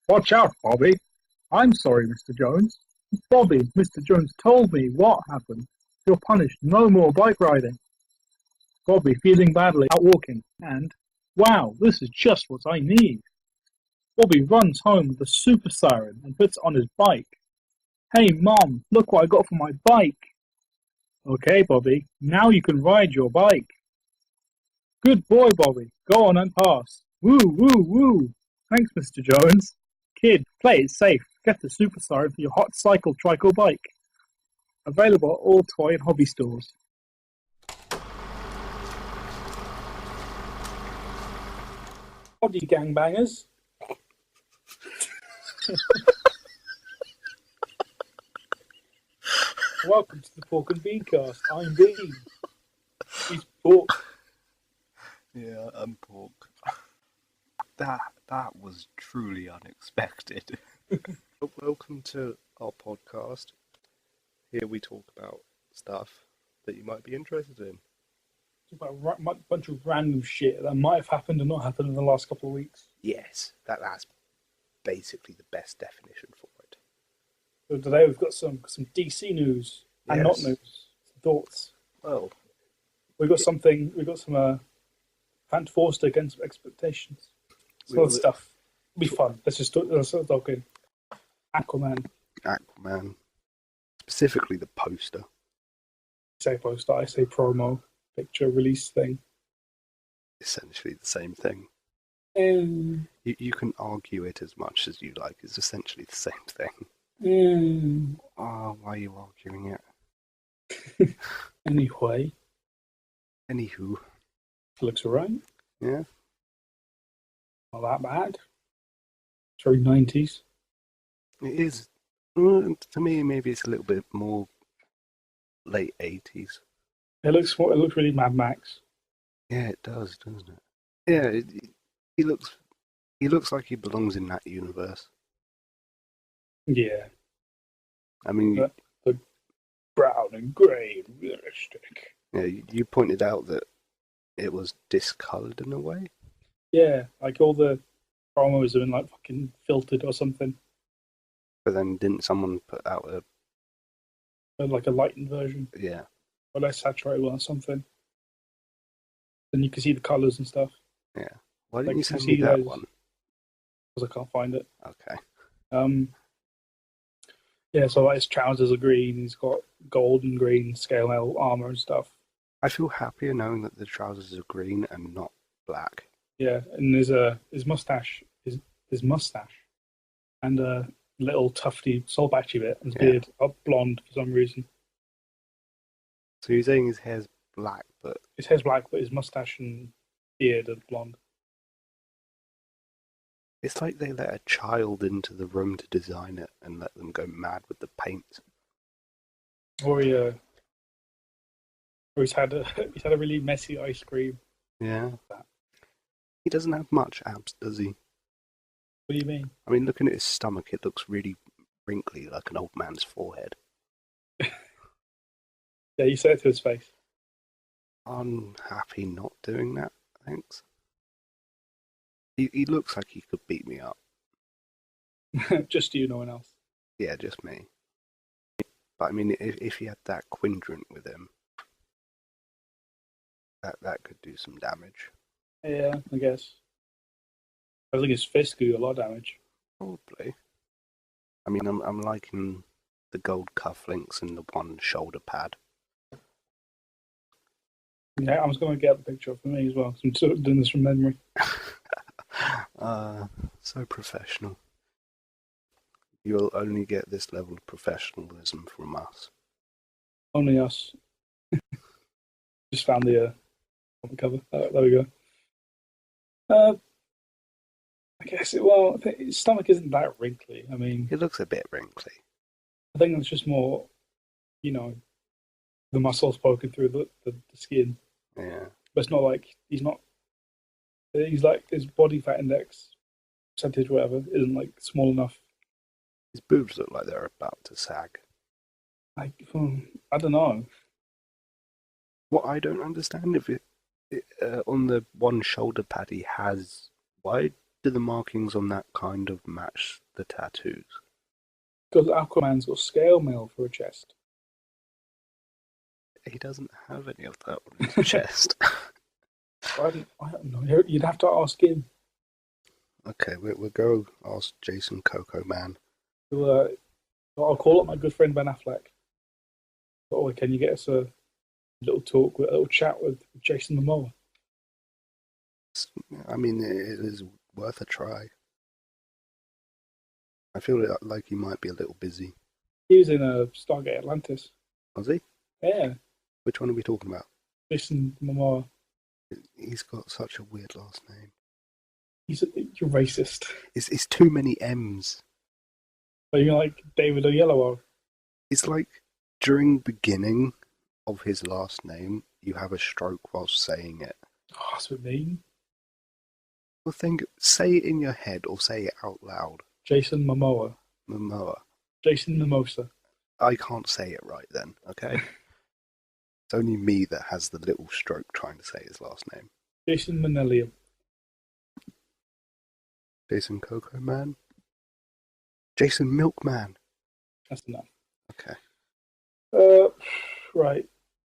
Watch out, Bobby. I'm sorry, Mr. Jones. Bobby, Mr. Jones told me what happened. You're punished. No more bike riding. Bobby, feeling badly, out walking, and, wow, this is just what I need. Bobby runs home with a super siren and puts it on his bike. Hey, Mom, look what I got for my bike. Okay, Bobby, now you can ride your bike. Good boy, Bobby. Go on and pass. Woo, woo, woo. Thanks, Mr. Jones. Kid, play it safe. Get the super siren for your hot cycle tricycle bike. Available at all toy and hobby stores. Howdy, gangbangers. Welcome to the Pork and Bean Cast. I'm Bean. He's Pork. Yeah, I'm Pork. That was truly unexpected. Welcome to our podcast. Here we talk about stuff that you might be interested in. About a bunch of random shit that might have happened or not happened in the last couple of weeks. Yes, that's basically the best definition for it. So today we've got some DC news and not news. Some thoughts. Well, We've got some Fant Forster against expectations. Some other stuff. It'll be fun. Let's talk in. Aquaman. Specifically the poster. I say poster, I say promo, picture, release thing. Essentially the same thing. Um, You can argue it as much as you like. It's essentially the same thing. Oh, why are you arguing it? Anyway. Anywho. Looks alright. Yeah. Not that bad. It's very 90s. It is. To me, maybe it's a little bit more late 80s. It looks really Mad Max. Yeah, it does, doesn't it? Yeah, he looks like he belongs in that universe. Yeah. I mean, the brown and grey and realistic. Yeah, you pointed out that it was discoloured in a way. Yeah, like all the promos have been like fucking filtered or something. But then didn't someone put out Like a lightened version. Yeah. Or less saturated one or something. Then you can see the colours and stuff. Yeah. Why didn't Like, you send me that one? Because I can't find it. Okay. Yeah, so like his trousers are green, he's got gold and green scale mail armour and stuff. I feel happier knowing that the trousers are green and not black. Yeah, and his mustache and a little tufty soul patchy bit, and his beard are blonde for some reason. So you're saying his hair's black, but his hair's black, but his mustache and beard are blonde. It's like they let a child into the room to design it and let them go mad with the paint. Or he's had a really messy ice cream. Yeah. He doesn't have much abs, does he? What do you mean? I mean, looking at his stomach, it looks really wrinkly, like an old man's forehead. Yeah, you say it to his face. I'm happy not doing that, thanks. He looks like he could beat me up. Just you, no one else. Yeah, just me. But I mean, if he had that quadrant with him, that could do some damage. Yeah, I guess. I think his fist could do a lot of damage. Probably. I mean, I'm liking the gold cufflinks and the one shoulder pad. Yeah, I was going to get the picture for me as well. I'm sort of doing this from memory. So professional. You'll only get this level of professionalism from us. Only us. Just found the cover. There we go. I guess his stomach isn't that wrinkly. I mean, it looks a bit wrinkly. I think it's just more, the muscles poking through the skin. Yeah. But it's not like he's like his body fat index percentage, whatever, isn't like small enough. His boobs look like they're about to sag. I don't know. What I don't understand, if it on the one shoulder pad he has, why Do the markings on that kind of match the tattoos? Because Aquaman's got scale mail for a chest. He doesn't have any of that on his chest. I don't know. You'd have to ask him. Okay, we'll go ask Jason Coco Man. I'll call up my good friend Ben Affleck. Oh, can you get us a little talk, a little chat with Jason Momoa? I mean, it is worth a try. I feel like he might be a little busy. He was in Stargate Atlantis. Was he? Yeah. Which one are we talking about? Jason Momoa. He's got such a weird last name. You're racist. It's too many M's. Are you like David Oyelowo? It's like during beginning of his last name, you have a stroke while saying it. Oh, that's what I mean. Well, say it in your head or say it out loud. Jason Momoa. Momoa. Jason Mimosa. I can't say it right then, okay? It's only me that has the little stroke trying to say his last name. Jason Manellium. Jason Coco Man? Jason Milkman. That's enough. Okay. Right.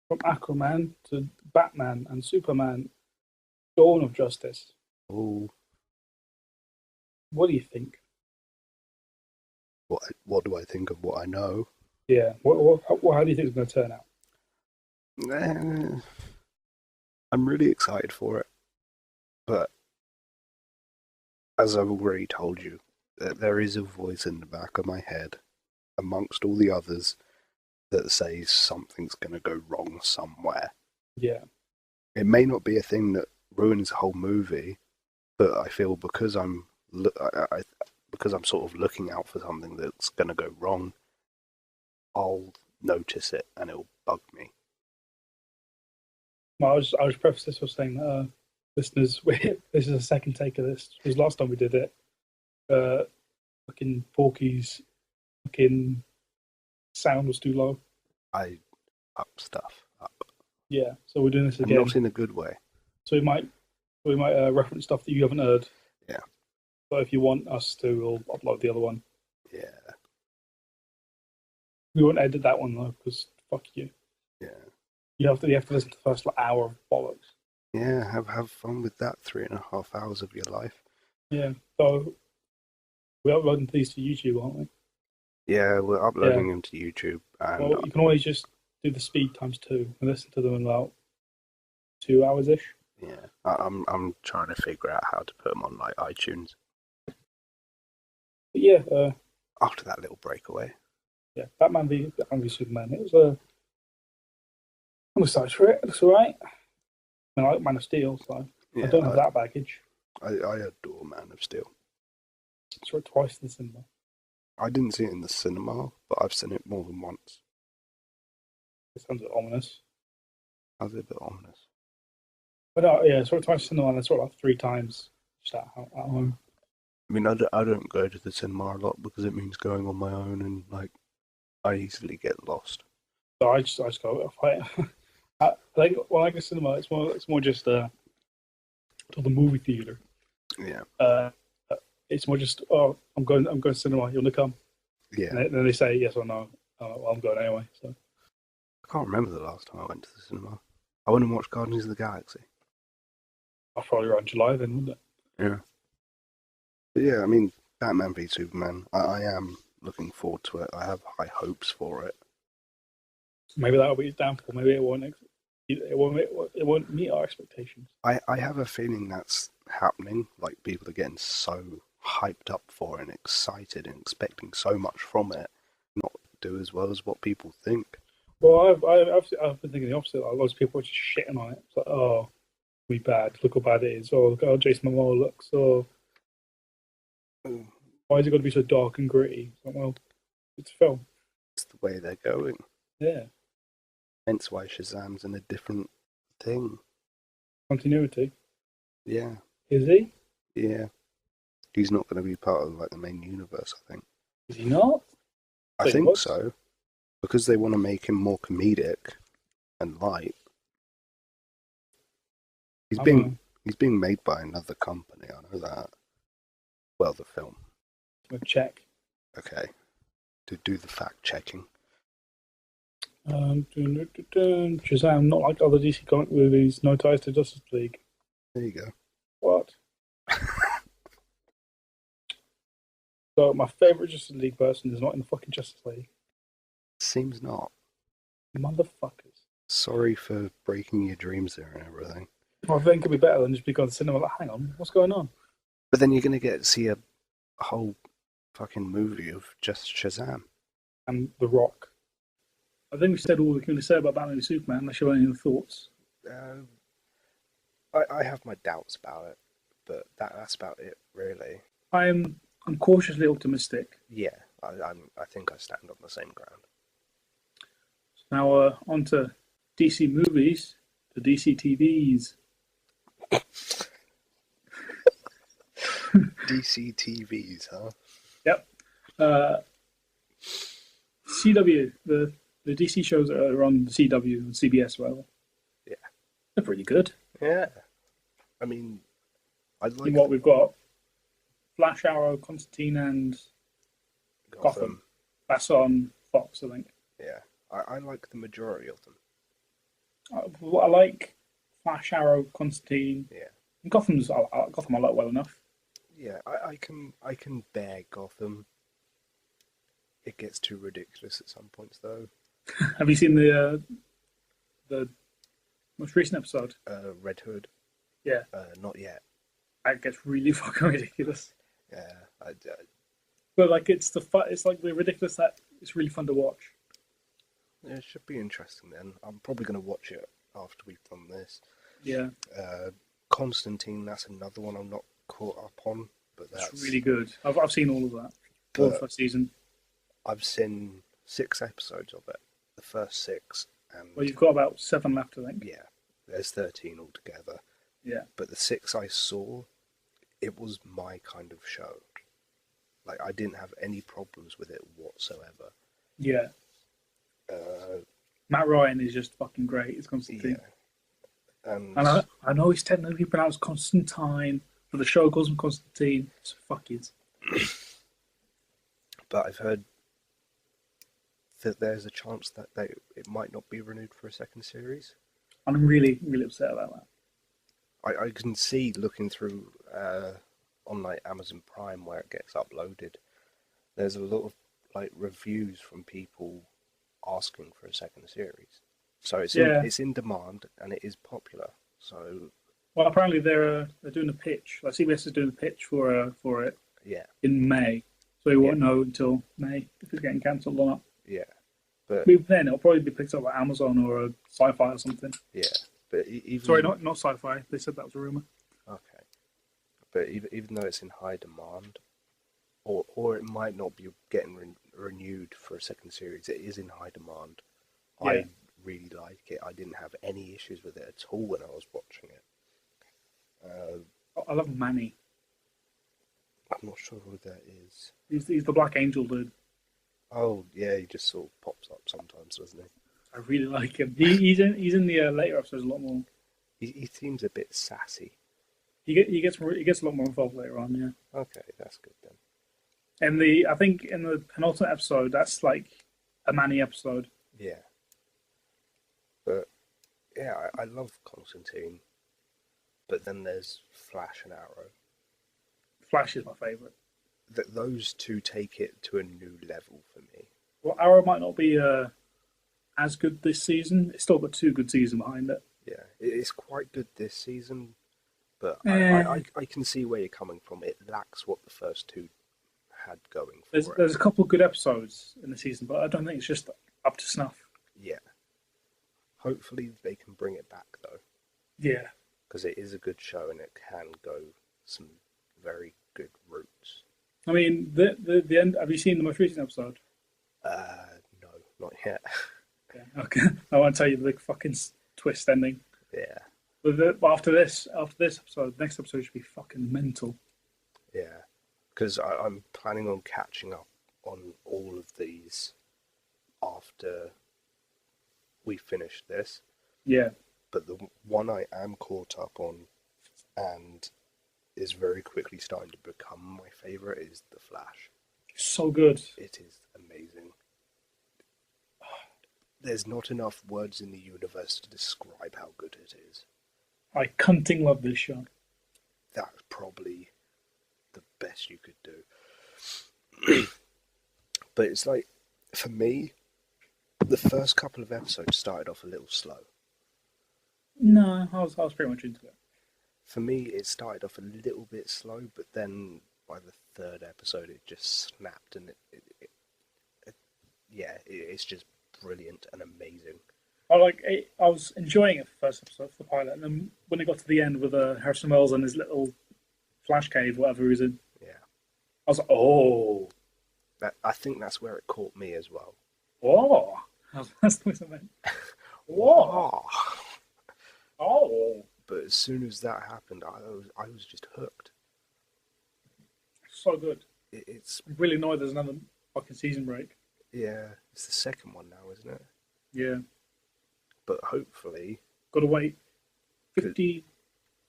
From Aquaman to Batman and Superman, Dawn of Justice. Oh. What do you think? What do I think of what I know? Yeah. How do you think it's going to turn out? I'm really excited for it, but as I've already told you, there is a voice in the back of my head, amongst all the others, that says something's going to go wrong somewhere. Yeah. It may not be a thing that ruins the whole movie, but I feel because I'm sort of looking out for something that's going to go wrong, I'll notice it and it'll bug me. Well, I was preface this with saying that listeners, this is a second take of this because last time we did it, fucking Porky's fucking sound was too low. I up stuff up. Yeah, so we're doing this again. Not in a good way. So we might reference stuff that you haven't heard. Yeah. So if you want us to, we'll upload the other one. Yeah. We won't edit that one though, because fuck you. Yeah. You have to listen to the first hour of bollocks. Yeah, have fun with that 3.5 hours of your life. Yeah. So we're uploading these to YouTube, aren't we? Yeah, we're uploading them to YouTube. And well, you can always just do the speed times 2 and listen to them in about 2 hours ish. Yeah, I'm trying to figure out how to put them on like iTunes. But yeah. After that little breakaway. Yeah, Batman v Superman. It was I'm excited for it. It looks alright. I mean, I like Man of Steel, so yeah, I don't have that baggage. I adore Man of Steel. I saw it twice in the cinema. I didn't see it in the cinema, but I've seen it more than once. It sounds a bit ominous. How's it a bit ominous? But yeah, I saw it twice in the cinema and I saw it like 3 times just at home. I mean, I don't go to the cinema a lot because it means going on my own and like I easily get lost. So I just go fight. I think when I go to cinema, it's more just to the movie theater. Yeah. It's more just I'm going to cinema. You want to come? Yeah. And then they say yes or no. Well, I'm going anyway. So I can't remember the last time I went to the cinema. I went and watched Guardians of the Galaxy. I'll probably around July then, wouldn't it? Yeah. But yeah, I mean, Batman v Superman. I am looking forward to it. I have high hopes for it. Maybe that'll be its downfall. Maybe it won't meet our expectations. I have a feeling that's happening. Like people are getting so hyped up for it and excited and expecting so much from it, not do as well as what people think. Well, I've been thinking the opposite. Like, lots of people are just shitting on it. It's like, oh, it'll be bad. Look how bad it is. Oh, look how Jason Momoa looks. Oh, why is it got to be so dark and gritty? It's like, well, it's film. It's the way they're going. Yeah. Hence why Shazam's in a different thing. Continuity. Yeah. Is he? Yeah. He's not going to be part of like the main universe, I think. Is he not? I think so. Because they want to make him more comedic and light. He's being made by another company, I know that. Well, the film. We'll check. Okay. To do the fact checking. Shazam, not like other DC comic movies, no ties to Justice League. There you go. What? So my favourite Justice League person is not in the fucking Justice League. Seems not. Motherfuckers. Sorry for breaking your dreams there and everything. I think it'd be better than just be going to the cinema like, hang on, what's going on? But then you're going to get to see a whole fucking movie of just Shazam. And The Rock. I think we said all we can say about Batman and Superman, unless you have any thoughts. I have my doubts about it, but that's about it, really. I'm cautiously optimistic. Yeah, I think I stand on the same ground. Now on to DC movies, the DC TVs. DC TVs, huh? Yep. CW, the DC shows that are on the CW and CBS, whatever. Yeah. They're pretty good. Yeah. I mean, I like what we've got. Flash, Arrow, Constantine, and Gotham. That's on Fox, I think. Yeah. I like the majority of them. I like Flash, Arrow, Constantine. Yeah. And Gotham I like well enough. Yeah, I can bear Gotham. It gets too ridiculous at some points, though. Have you seen the most recent episode? Red Hood. Yeah. Not yet. That gets really fucking ridiculous. Yeah. But like it's like the ridiculous that it's really fun to watch. Yeah, it should be interesting then. I'm probably going to watch it after we've done this. Yeah. Constantine, that's another one I'm not caught up on, but that's it's really good. I've seen all of that. All the first season. I've seen 6 episodes of it. The first 6. And well, you've got about 7 left, I think. Yeah. There's 13 altogether. Yeah. But the 6 I saw, it was my kind of show. Like, I didn't have any problems with it whatsoever. Yeah. Matt Ryan is just fucking great. It's Constantine. Yeah. And I know he's technically pronounced Constantine, but the show calls him Constantine, so fuck it. But I've heard that there's a chance that it might not be renewed for a second series. I'm really, really upset about that. I can see looking through on like Amazon Prime where it gets uploaded. There's a lot of like reviews from people asking for a second series. So it's in demand and it is popular. So well, apparently they're doing a pitch. Like CBS is doing a pitch for it. Yeah. In May, so we won't know until May if it's getting cancelled or not. Yeah, but then it'll probably be picked up by Amazon or a Sci-Fi or something. Yeah, but even sorry, not Sci-Fi. They said that was a rumor. Okay, but even though it's in high demand, or it might not be getting renewed for a second series, it is in high demand. Yeah. I really like it. I didn't have any issues with it at all when I was watching it. I love Manny. I'm not sure who that is. He's the Black Angel dude. Oh yeah, he just sort of pops up sometimes, doesn't he? I really like him. He's in the later episodes a lot more. He seems a bit sassy. He gets a lot more involved later on. Yeah. Okay, that's good then. And I think in the penultimate episode, that's like a Manny episode. Yeah. But yeah, I love Constantine. But then there's Flash and Arrow. Flash is my favourite. Those two take it to a new level for me. Well, Arrow might not be as good this season. It's still got 2 good seasons behind it. Yeah, it's quite good this season, but I can see where you're coming from. It lacks what the first 2 had going for it. There's a couple of good episodes in the season, but I don't think it's just up to snuff. Yeah. Hopefully they can bring it back, though. Yeah. Because it is a good show and it can go some very good routes. I mean, the end. Have you seen the most recent episode? No, not yet. Okay. I won't tell you the big fucking twist ending. Yeah. But after this episode, the next episode should be fucking mental. Yeah, because I'm planning on catching up on all of these after we finish this. Yeah. But the one I am caught up on, and is very quickly starting to become my favourite is The Flash. So good. It is amazing. There's not enough words in the universe to describe how good it is. I cunting love this show. That's probably the best you could do. But it's like, for me, the first couple of episodes started off a little slow. No, I was pretty much into it. For me, it started off a little bit slow, but then by the third episode, it just snapped, and it's just brilliant and amazing. I was enjoying it for the first episode for the pilot, and then when it got to the end with Harrison Wells and his little flash cave, whatever he's in, Yeah, I was like, oh, I think that's where it caught me as well. whoa, that's the way I meant. Whoa, oh, But as soon as that happened, I was just hooked. so good. It's I'm really annoyed there's another fucking season break. yeah, it's the second one now, isn't it? Yeah, But hopefully, got to wait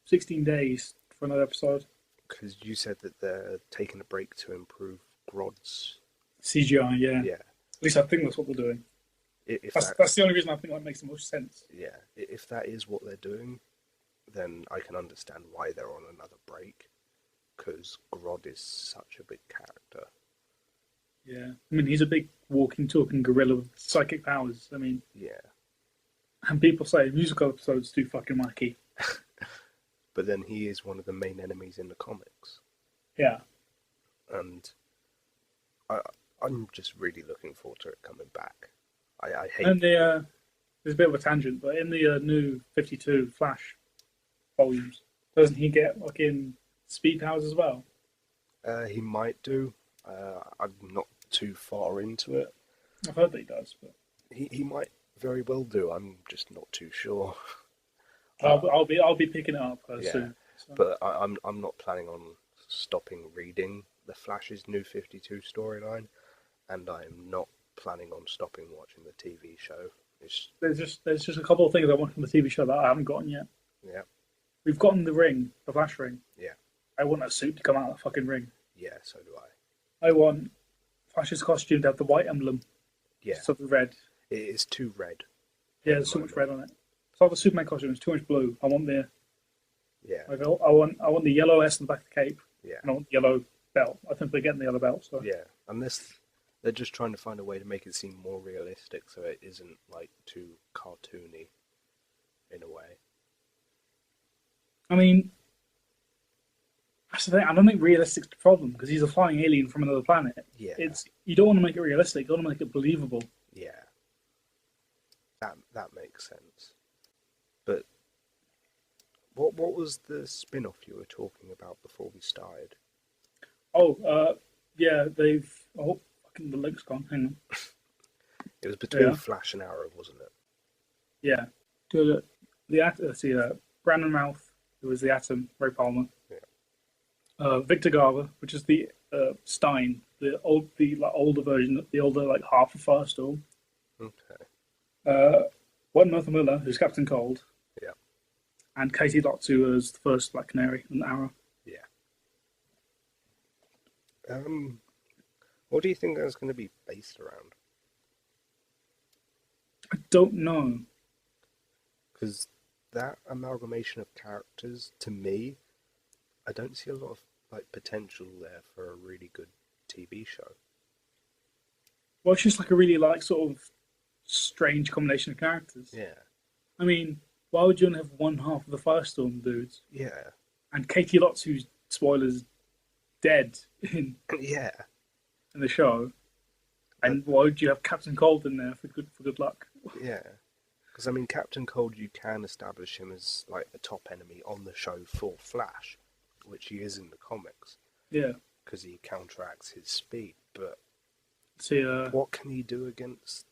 16 days for another episode. because you said that they're taking a break to improve Grodd's. CGI, yeah. Yeah, At least I think that's what they're doing. if That's the only reason I think that makes the most sense. yeah, if that is what they're doing, then I can understand why they're on another break. Because Grodd is such a big character. Yeah, I mean, he's a big walking, talking gorilla with psychic powers. I mean, Yeah, and people say musical episodes too fucking wacky. but then he is one of the main enemies in the comics, Yeah, and I'm just really looking forward to it coming back. I hate. and there's a bit of a tangent, but in the new 52 Flash volumes, doesn't he get fucking speed powers as well? He might do. I'm not too far into it. I've heard that he does, but He might very well do. I'm just not too sure. I'll be picking it up soon. So. But I'm not planning on stopping reading the Flash's New 52 storyline, and I'm not planning on stopping watching the TV show. There's just a couple of things I want from the TV show that I haven't gotten yet. Yeah, We've gotten the ring, the Flash ring. yeah, I want a suit to come out of the fucking ring. yeah. So do I. I want Flash's costume to have the white emblem. Yeah, Instead of red. it is too red. Yeah, there's so much red on it. It's like the Superman costume. It's too much blue. I want the Yeah, I want the yellow S on the back of the cape. yeah, And I want the yellow belt. I think they're getting the yellow belt. So yeah. Unless they're just trying to find a way to make it seem more realistic, so it isn't like too cartoony, in a way. I mean, that's the thing. I don't think realistic's the problem because he's a flying alien from another planet. Yeah, You don't want to make it realistic. You want to make it believable. yeah. That makes sense. But what was the spin-off you were talking about before we started? Yeah, they've. Oh, fucking the link's gone. Hang on. It was between Yeah. Flash and Arrow, wasn't it? Yeah. Let's see, Brandon Routh, who was the Atom, Ray Palmer. Yeah. Victor Garver, which is the Stein, the older version, the older like half of Firestorm. Okay. One Martha Miller, who's Captain Cold. Yeah. And Katie Lotz, who was the first Black Canary and Arrow. Yeah. What do you think that's going to be based around? I don't know. Because that amalgamation of characters, to me, I don't see a lot of like potential there for a really good TV show. Well, it's just like a really like sort of strange combination of characters. Yeah. I mean, why would you only have one half of the Firestorm dudes? Yeah. And Katie Lotz, who's, spoilers, dead in Yeah. the show. And why would you have Captain Cold in there for good luck? Yeah. Because, I mean, Captain Cold, you can establish him as, like, a top enemy on the show for Flash, which he is in the comics. Yeah. Because he counteracts his speed. But See, what can he do against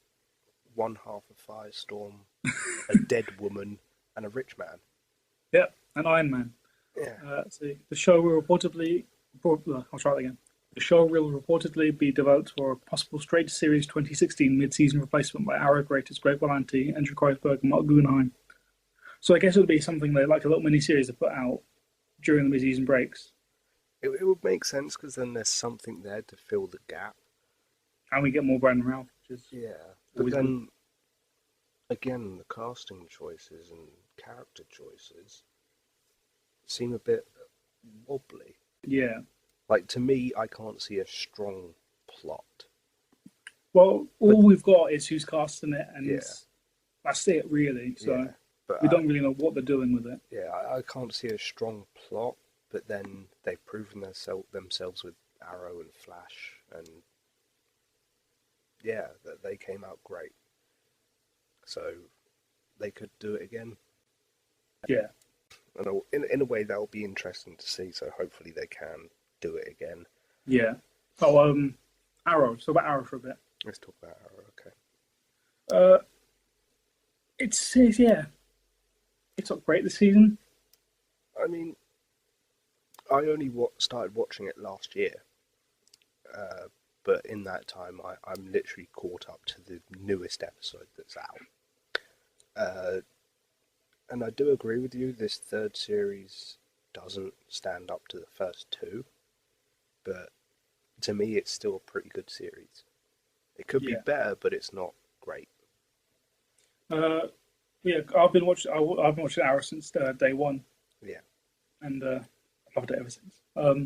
one half of Firestorm, a dead woman, and a rich man? yeah, and Iron Man. Yeah. See, the show will reportedly... I'll try that again. The show will reportedly be developed for a possible straight series 2016 mid-season replacement by Arrow creators Greg Berlanti, Andrew Kreisberg, and Mark Guggenheim. So I guess it would be something like a little mini-series to put out during the mid-season breaks, It would make sense because then there's something there to fill the gap. and we get more Brandon Routh, which is Yeah, but always good. then again, the casting choices and character choices seem a bit wobbly. Yeah. Like to me, I can't see a strong plot. Well, But all we've got is who's casting it, and yeah, that's it, really. So yeah, but we don't really know what they're doing with it. yeah, I can't see a strong plot. But then they've proven themselves with Arrow and Flash, and yeah, that they came out great. So they could do it again. Yeah. And in a way, that'll be interesting to see. So hopefully they can do it again. Yeah. Oh, Arrow. So about Arrow for a bit. Let's talk about Arrow. Okay. Uh, yeah, it's not great this season. I mean, I only started watching it last year, but in that time, I'm literally caught up to the newest episode that's out. And I do agree with you. This third series doesn't stand up to the first two, but to me, it's still a pretty good series. It could be Yeah. better, but it's not great. Yeah, I've been watching Arrow since day one, Yeah, and I've loved it ever since. yeah,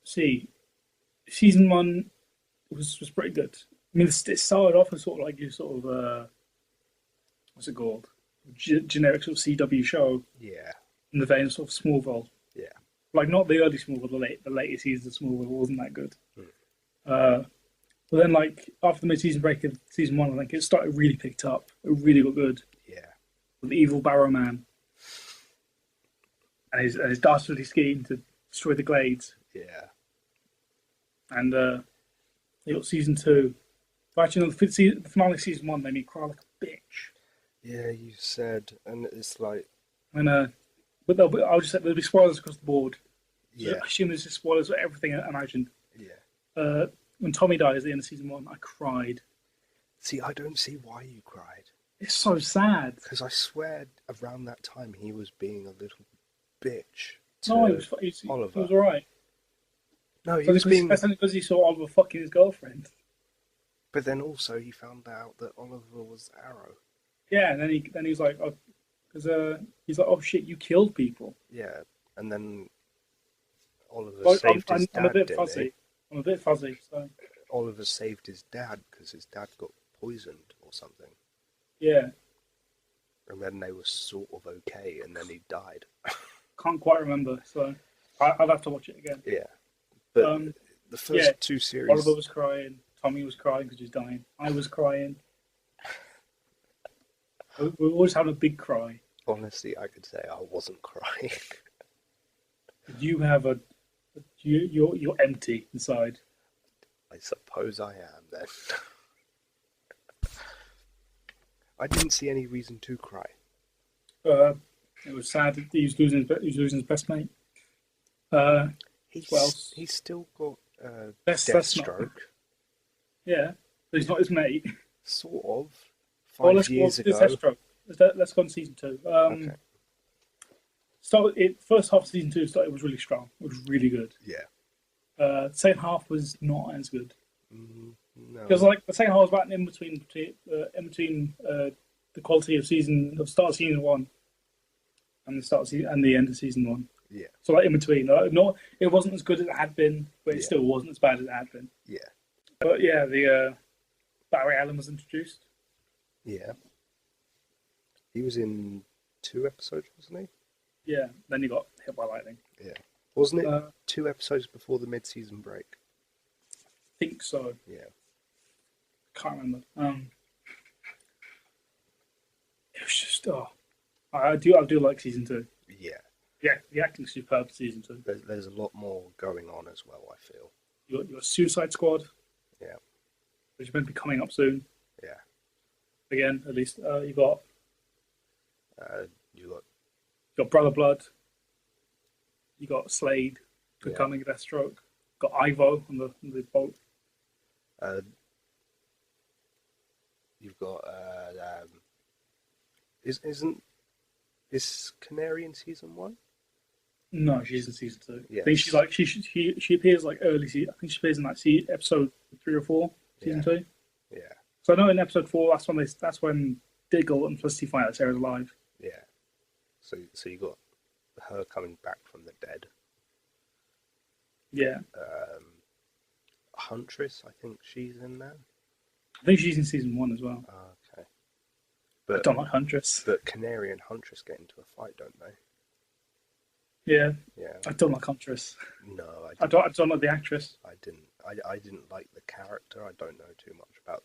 See, season one was pretty good. I mean, it started off as sort of like you sort of what's it called? Generic sort of CW show yeah, in the vein of sort of Smallville. yeah. Like not the early Smallville, the later seasons of Smallville wasn't that good. Mm. But then like after the mid-season break of season one, I think it started really picked up. It really got good. Yeah, With the evil Barrow Man and his dastardly scheme to destroy the Glades. yeah, And they got season two. But actually, no, the finale of season one made me cry like a bitch. yeah. You said, and it's like, And but I'll just say there'll be spoilers across the board. So yeah, I assume there's just spoilers for everything I imagined. yeah. When Tommy dies at the end of season one, I cried. See, I don't see why you cried. It's so sad. Because I swear around that time he was being a little bitch No, to he Oliver. was alright. No, he was being. That's only because he saw Oliver fucking his girlfriend. But then also he found out that Oliver was Arrow. Yeah, and then he's like, oh, because he's like, oh shit, you killed people. Yeah, and then Oliver Like, saved his dad, I'm a bit didn't fuzzy. he? I'm a bit fuzzy. So Oliver saved his dad because his dad got poisoned or something. yeah, And then they were sort of okay, and then he died. can't quite remember. So I'll have to watch it again. Yeah. But the first yeah, two series. Oliver was crying. Tommy was crying because he's dying. I was crying. We were always having a big cry. Honestly, I could say I wasn't crying. You have you're empty inside. I suppose I am then. I didn't see any reason to cry. It was sad that he was losing his best mate. He's Well, he's still got that's not. Deathstroke, Yeah, but he's not his mate. sort of. Well, 5 years ago. Deathstroke. Let's go on season two. Okay. First half of season two was really strong. It was really good. Yeah. Second half was not as good No. because like the second half was about in between the quality of start of season one and the end of season one. Yeah. So like in between, no, it wasn't as good as it had been, but it Yeah. still wasn't as bad as it had been. Yeah. But yeah, the Barry Allen was introduced. Yeah. He was in 2 episodes, wasn't Yeah, then he got hit by lightning. he? Yeah. Wasn't it I 2 episodes before the mid-season break? think so. Yeah. Can't remember. It was just I do like season two. Yeah. Yeah, the acting's superb. Season two. There's a lot more going on as well, I feel. You got your Suicide Squad. Yeah. Which is meant to be coming up soon. Yeah. Again, at least you got You got. Brother Blood. You got Slade Yeah. becoming Deathstroke. Got Ivo on the boat. You've got. Is Canary in season 1? No, she's in season two. I think she's Yes. like she appears like early season. I think she appears in like episode 3 or 4, season Yeah. 2. Yeah. So I know in episode 4, that's when Diggle and Felicity find out Sarah's alive. Yeah. So you got her coming back from the dead. Yeah, Huntress, I think she's in there. I think she's in season 1 as well. Okay. I But don't like Huntress. but Canary and Huntress get into a fight, don't they? Yeah, Yeah. I don't like Huntress. No, I don't like the actress. I didn't. I didn't like the character. I don't know too much about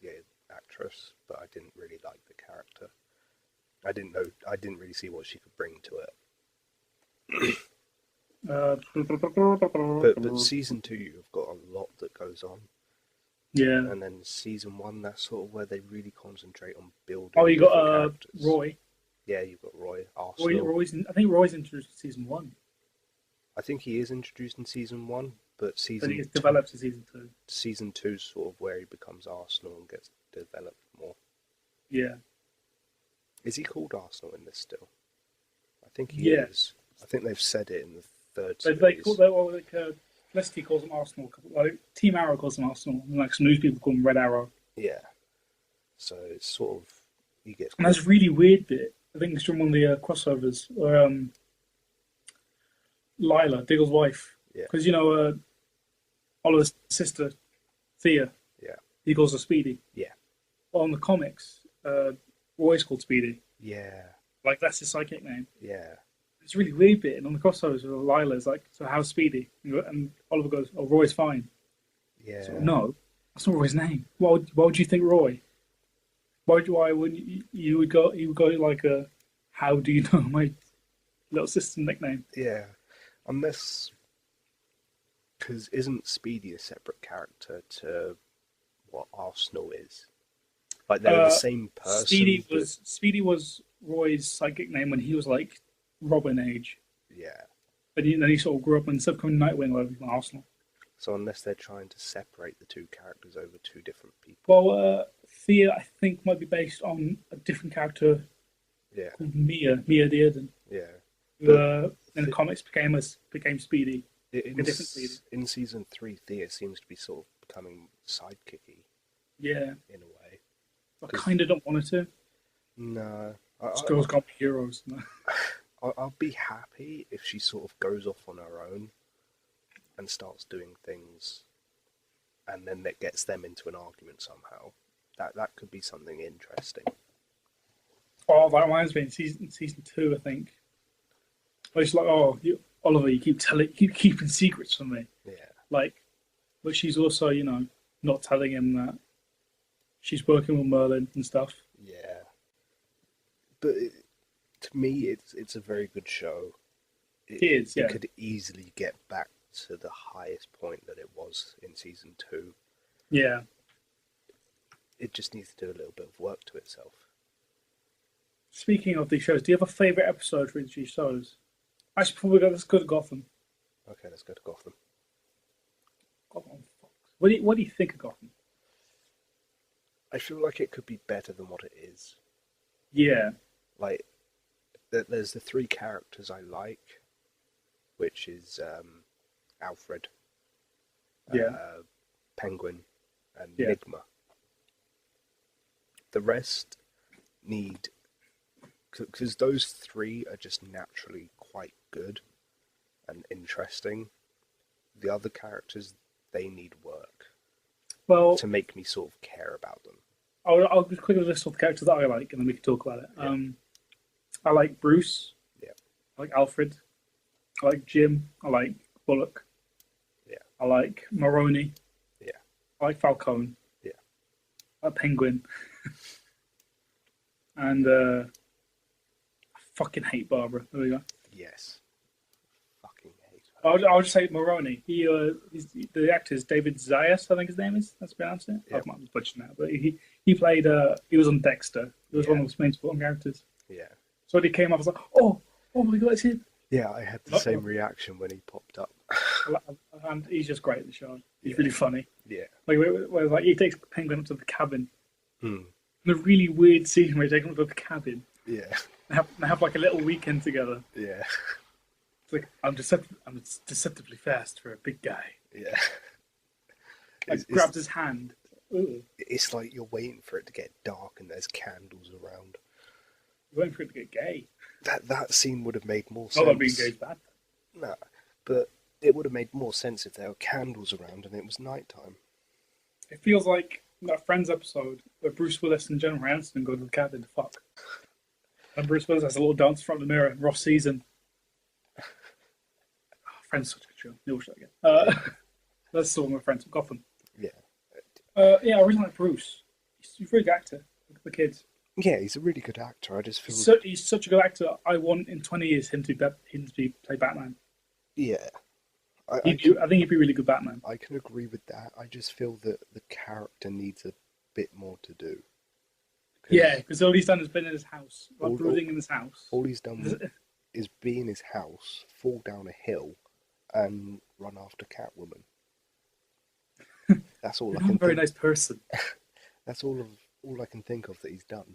the actress, but I didn't really like the character. I didn't know. I didn't really see what she could bring to it. But season 2, you've got a lot that goes on, Yeah. and then season 1, that's sort of where they really concentrate on building. Oh, you got different characters. Roy. Yeah, you've got Roy Arsenal. I think Roy's introduced in season 1. I think he is introduced in season 1, but I think it's developed in season 2. Season 2 is sort of where he becomes Arsenal and gets developed more. Yeah. Is he called Arsenal in this still? I think he Yeah. is. I think they've said it in the third They series. call Felicity calls them Arsenal. Like Team Arrow calls them Arsenal, and like some news people call them Red Arrow. Yeah. So it's sort of he gets. And that's a really weird bit. I think it's from one of the crossovers, or Lila, Diggle's wife, Yeah. because Oliver's sister, Thea. Yeah. He calls her Speedy. Yeah. Well, in the comics, Roy's called Speedy. Yeah. Like that's his psychic name. Yeah. It's a really weird bit. And on the crossovers with Lila, it's like, so how's Speedy? And Oliver goes, oh, Roy's fine. Yeah. So, no, that's not Roy's name. Why would you think Roy? Why wouldn't you would go like a, how do you know my little sister's nickname? Yeah. Unless, because isn't Speedy a separate character to what Arsenal is? Like they're the same person. Speedy was Roy's psychic name when he was like Robin age. Yeah. But then he sort of grew up and instead of becoming Nightwing over from Arsenal. So unless they're trying to separate the two characters over two different people. Well, Thea, I think, might be based on a different character Yeah. called Mia Dearden. Yeah. Who, in the comics became Speedy. In, A different Speedy. in season 3, Thea seems to be sort of becoming sidekicky Yeah. in a way. I kind of don't want her to. No. These girls can't be heroes. No. I'll be happy if she sort of goes off on her own and starts doing things, and then that gets them into an argument somehow. That could be something interesting. Oh, that reminds me. In season 2, I think. It's like, oh, Oliver, you keep keeping secrets from me. Yeah. Like, but she's also, not telling him that she's working with Merlin and stuff. Yeah. But to me, it's a very good show. It is, yeah. It could easily get back to the highest point that it was in season 2. Yeah. It just needs to do a little bit of work to itself. Speaking of these shows, do you have a favourite episode for each of these shows? Actually, before we go, let's go to Gotham. Okay, let's go to Gotham. Gotham. What do you think of Gotham? I feel like it could be better than what it is. Yeah. Like, there's the 3 characters I like, which is Alfred, Penguin, and Enigma. The rest need, because those 3 are just naturally quite good and interesting. The other characters, they need work to make me sort of care about them. I'll just quickly list all the characters that I like, and then we can talk about it. Yeah. I like Bruce. Yeah. I like Alfred. I like Jim. I like Bullock. Yeah. I like Maroney. Yeah. I like Falcone. Yeah. I like Penguin. And I fucking hate Barbara. There we go. Yes. Fucking hate her. I'll just say Maroney. The actor is David Zayas, I think his name is. That's pronounced it. Yep. I might be butchering that, but he played. He was on Dexter. He was one of the main supporting characters. Yeah. So when he came up, I was like, oh my god, it's him. Yeah, I had the same reaction when he popped up. And he's just great in the show. He's really funny. Yeah. Like he takes Penguin up to the cabin. Hmm. In a really weird scene where he takes him up to the cabin. Yeah. They have like a little weekend together. Yeah. It's like I'm deceptively fast for a big guy. Yeah. Like grabs his hand. Ooh. It's like you're waiting for it to get dark and there's candles around. You're waiting for it to get gay. That scene would have made more Not that being sense. gay is bad. Nah, but it would have made more sense if there were candles around and it was nighttime. It feels like that Friends episode where Bruce Willis and Jennifer Aniston go to the cabin to fuck. And Bruce Willis has a little dance in front of the mirror and Ross sees him. Oh, Friends is such a good show. You'll watch that again. That's the one with Friends with Gotham. Yeah. Yeah, I really like Bruce. He's a really good actor. Look at the kids. Yeah, he's a really good actor. I just feel He's such a good actor. I want in 20 years him to play Batman. yeah. I think he'd be really good Batman. I can agree with that. I just feel that the character needs a bit more to do. Yeah, because all he's done is been in his house, like brooding in his house. All he's done is be in his house, fall down a hill, and run after Catwoman. That's all. You're I not can a very think. nice person. That's all I can think of that he's done.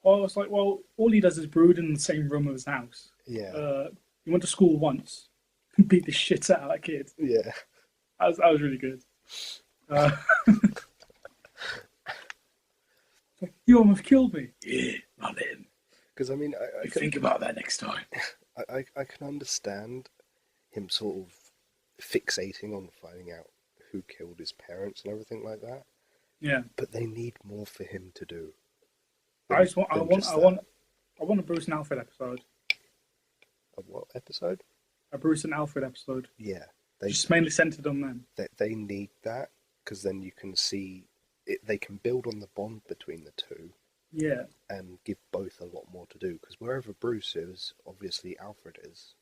Well, it's like, well, all he does is brood in the same room of his house. Yeah. He went to school once, beat the shit out of that kid. Yeah. That was really good. You almost killed me. Yeah, not him. Because I mean, I can think about that next time. I can understand him sort of fixating on finding out who killed his parents and everything like that. Yeah. But they need more for him to do. I want a Bruce and Alfred episode. A what episode? A Bruce and Alfred episode. Yeah. Just mainly centered on them. They need that because then you can see it, they can build on the bond between the two. Yeah. And give both a lot more to do because wherever Bruce is, obviously Alfred is.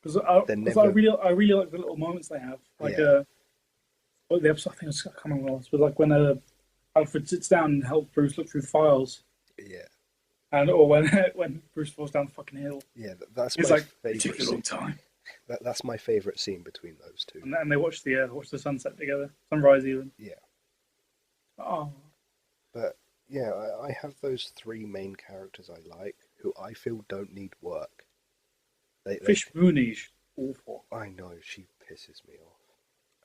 Because I really like the little moments they have. Like the episode, I think I can't remember what it was, but like when Alfred sits down and helps Bruce look through the files. Yeah. Or when Bruce falls down the fucking hill. Yeah, that's my favorite. It took a long time. That's my favorite scene between those two. And they watch the sunset together, sunrise even. Yeah. Oh. But yeah, I have those three main characters I like who I feel don't need work. Fish Mooney's awful. I know, she pisses me off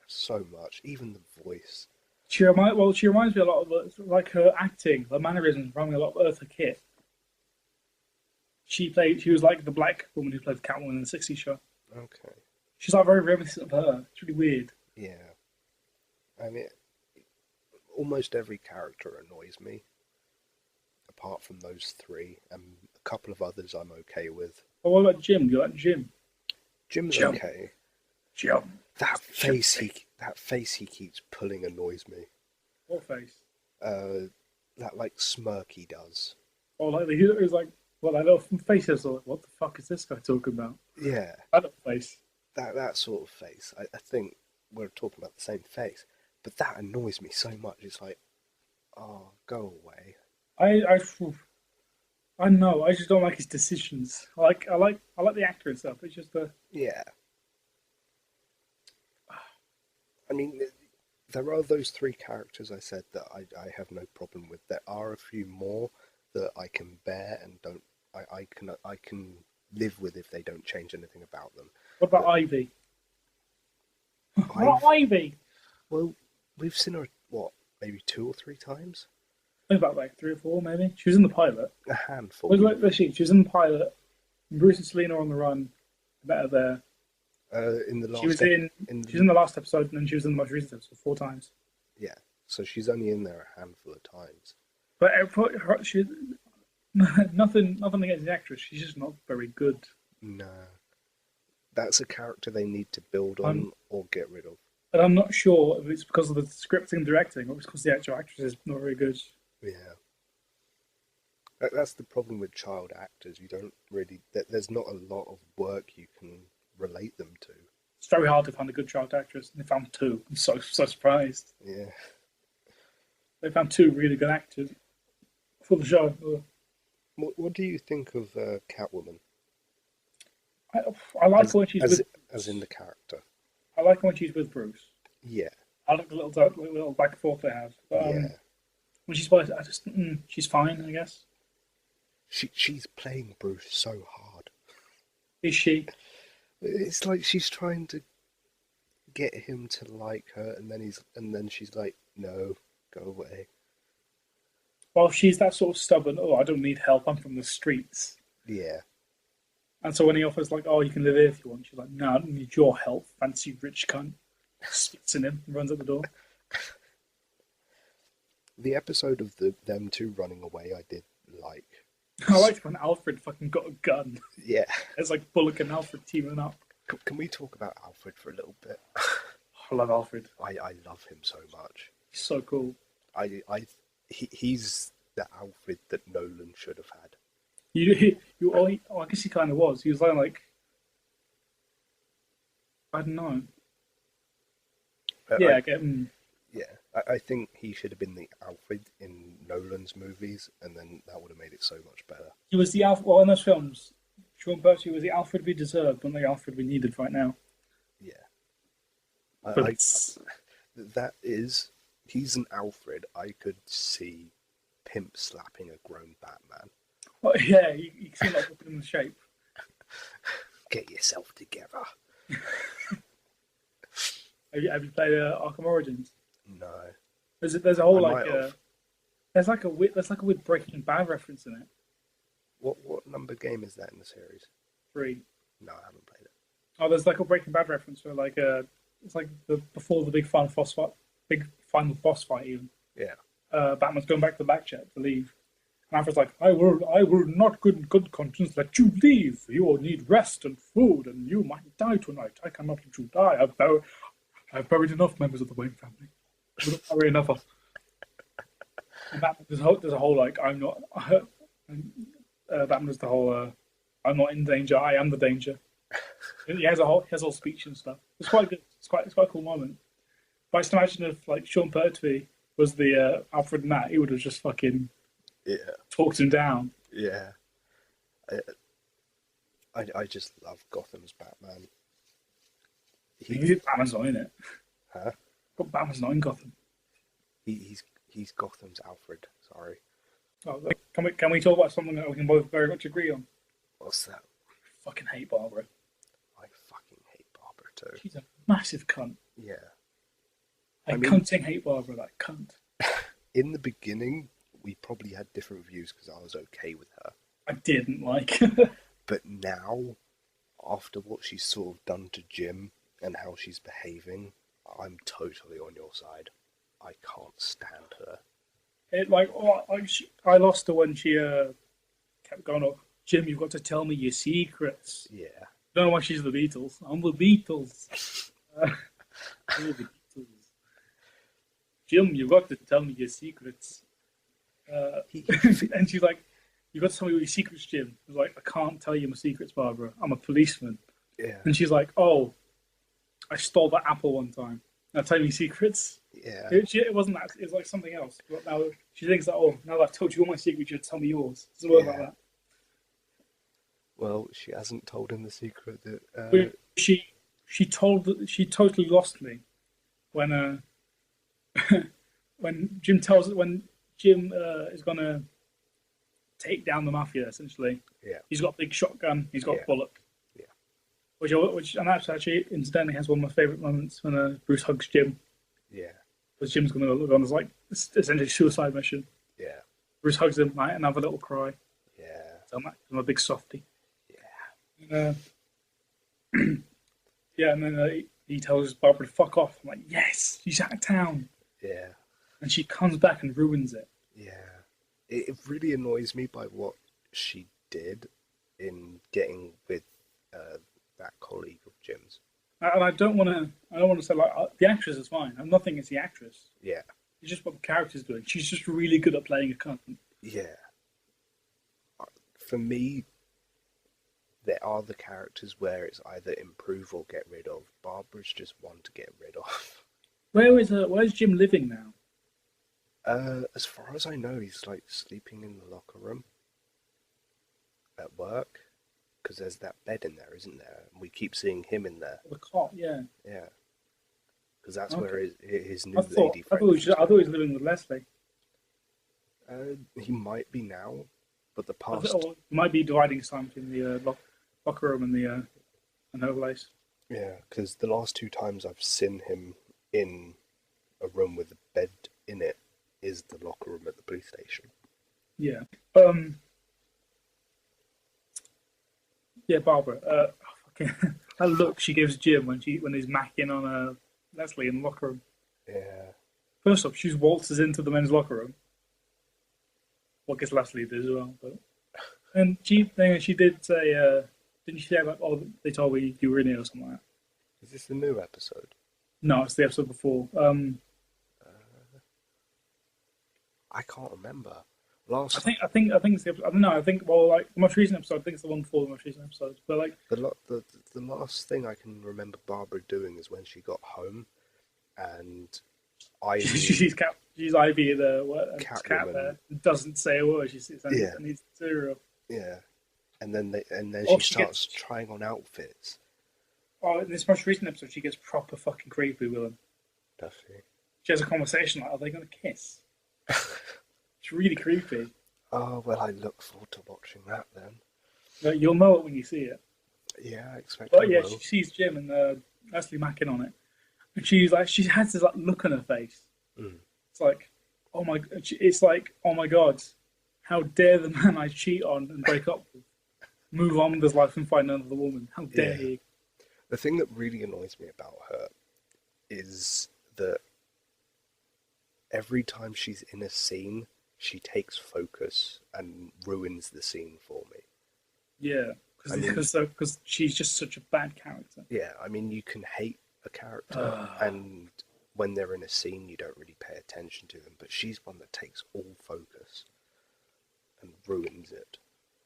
so much. Even the voice. She reminds me a lot of like her acting, her mannerisms remind me a lot of Eartha Kitt. She was like the black woman who played Catwoman in the '60s show. Okay. She's like very reminiscent of her. It's really weird. Yeah. I mean, almost every character annoys me, apart from those three, and a couple of others I'm okay with. Oh, what about Jim? Do you like Jim? Jim's okay. Jim. That face he keeps pulling annoys me. What face? That like smirk he does. Oh, like it was like, well, I know from faces. Like, what the fuck is this guy talking about? Yeah. That face. That sort of face. I think we're talking about the same face, but that annoys me so much. It's like, oh, go away. I know. I just don't like his decisions. I like the actor and stuff. It's just yeah. I mean, there are those three characters I said that I have no problem with. There are a few more that I can bear and don't. I can live with if they don't change anything about them. What about Ivy? What about Ivy? Well, we've seen her maybe 2 or 3 times. I think about like 3 or 4, maybe. She was in the pilot. A handful. She was in the pilot. Bruce and Selena are on the run. Better there. In the last. She was in the last episode, and then she was in the most recent episode 4 times. Yeah, so she's only in there a handful of times. But she, nothing against the actress. She's just not very good. No, that's a character they need to build on or get rid of. And I'm not sure if it's because of the scripting and directing, or it's because the actual actress is not very good. Yeah. That's the problem with child actors. You don't really. There's not a lot of work you can relate them to. It's very hard to find a good child actress, and they found 2. I'm so surprised. Yeah. They found 2 really good actors for the show. What do you think of Catwoman? I like when she's as in the character. I like when she's with Bruce. Yeah. I like the little back and forth they have. But, yeah. When she's by, she's fine, I guess. She's playing Bruce so hard. Is she? It's like she's trying to get him to like her, and then she's like, "No, go away." Well, she's that sort of stubborn. Oh, I don't need help. I'm from the streets. Yeah, And so when he offers like, oh, you can live here if you want, she's like, no, I don't need your help, fancy rich cunt. Spits in him and runs out the door. the episode of them two running away, I did like. I liked when Alfred fucking got a gun. Yeah. It's like Bullock and Alfred teaming up. Can we talk about Alfred for a little bit? I love Alfred. I love him so much. He's so cool. He's the Alfred that Nolan should have had. I guess he kind of was. He was like I don't know. Yeah, I get him. Yeah, I think he should have been the Alfred in Nolan's movies, and then that would have made it so much better. He was the Alfred. Well, in those films, Sean Pertwee was the Alfred we deserved, not the Alfred we needed right now. Yeah, he's an Alfred I could see pimp slapping a grown Batman. Well, yeah, you can see like whipping him in shape. Get yourself together. Have you played Arkham Origins? No. There's a whole I like might have. there's like a weird Breaking Bad reference in it. What number game is that in the series? 3. No, I haven't played it. Oh, there's like a Breaking Bad reference where like it's like before the big final boss fight even. Yeah. Batman's going back to the Batchat to leave. And Alfred's like, I will not good conscience let you leave. You will need rest and food, and you might die tonight. I cannot let you die. I've buried enough members of the Wayne family. I wouldn't bury another. And Batman, there's a whole like, I'm not. Batman does the whole, I'm not in danger. I am the danger. He has a whole speech and stuff. It's quite good. It's quite a cool moment. But I just imagine if like Sean Pertwee was the Alfred in that, he would have just fucking talked him down. Yeah. I just love Gotham's Batman. Batman's not in it. Huh? But Batman's not in Gotham. He's Gotham's Alfred. Sorry. Oh, can we talk about something that we can both very much agree on? What's that? I fucking hate Barbara. I fucking hate Barbara too. She's a massive cunt. Yeah. I cunting hate Barbara, that cunt. In the beginning, we probably had different views because I was okay with her. I didn't like. But now, after what she's sort of done to Jim and how she's behaving, I'm totally on your side. I can't stand her. I lost her when she kept going, "Oh, Jim, you've got to tell me your secrets." Yeah. I don't know why she's the Beatles. I'm the Beatles. I'm the Beatles. Jim, you've got to tell me your secrets. And she's like, "You've got to tell me your secrets, Jim." I was like, "I can't tell you my secrets, Barbara. I'm a policeman." Yeah. And she's like, "Oh, I stole that apple one time. Now tell me secrets." Yeah. It wasn't that. It was like something else. But now she thinks that, oh, now that I've told you all my secrets, you should tell me yours. It doesn't work like that. Well, she hasn't told him the secret that. She totally lost me when when Jim is gonna take down the mafia essentially. Yeah. He's got a big shotgun. He's got Bullock. Yeah. Which and that's actually incidentally has one of my favourite moments when Bruce hugs Jim. Yeah. Because Jim's going to look on as like essentially suicide mission. Yeah. Bruce hugs him and have a little cry. Yeah. So I'm a big softie. Yeah. And then he tells Barbara to fuck off. I'm like, yes, she's out of town. Yeah. And she comes back and ruins it. Yeah. It really annoys me by what she did in getting with that colleague of Jim's. And I don't want to say like the actress is fine. I'm nothing against the actress. Yeah. It's just what the character's doing. She's just really good at playing a cunt. Yeah. For me, there are the characters where it's either improve or get rid of. Barbara's just one to get rid of. Where's Jim living now? As far as I know, he's like sleeping in the locker room at work. Because there's that bed in there, isn't there? And we keep seeing him in there. The cot, yeah. Yeah. Because that's where his new lady friend I thought he was living with Leslie. He might be now, but the past... He might be dividing his time between the locker room and the in her place. Yeah, because the last two times I've seen him in a room with a bed in it is the locker room at the police station. Yeah. Yeah, Barbara. Fucking that look she gives Jim when he's macking on Leslie in the locker room. Yeah. First off, she waltzes into the men's locker room. Well, I guess Leslie did as well, but and she did say, didn't she say like, oh, they told me you were in here or something like that? Is this the new episode? No, it's the episode before. I can't remember. I think it's the episode. I don't know. I think well, like the most recent episode. I think it's the one before the most recent episode. But like The last thing I can remember Barbara doing is when she got home, and she's Ivy the cat Catwoman. there doesn't say a word. She sits and eats cereal. Yeah, and then she starts trying on outfits. Oh, in this most recent episode, she gets proper fucking creepy with him. Does she? She has a conversation like, "Are they going to kiss?" It's really creepy. Oh well, I look forward to watching that then. Like, you'll know it when you see it. Yeah, I expect. But yeah, she sees Jim and Leslie macking on it, and she's like, she has this like look on her face. Mm. It's like, oh my god, how dare the man I cheat on and break up with move on with his life and find another woman? How dare he? The thing that really annoys me about her is that every time she's in a scene, she takes focus and ruins the scene for me. Yeah, because she's just such a bad character. Yeah, I mean, you can hate a character, and when they're in a scene, you don't really pay attention to them, but she's one that takes all focus and ruins it.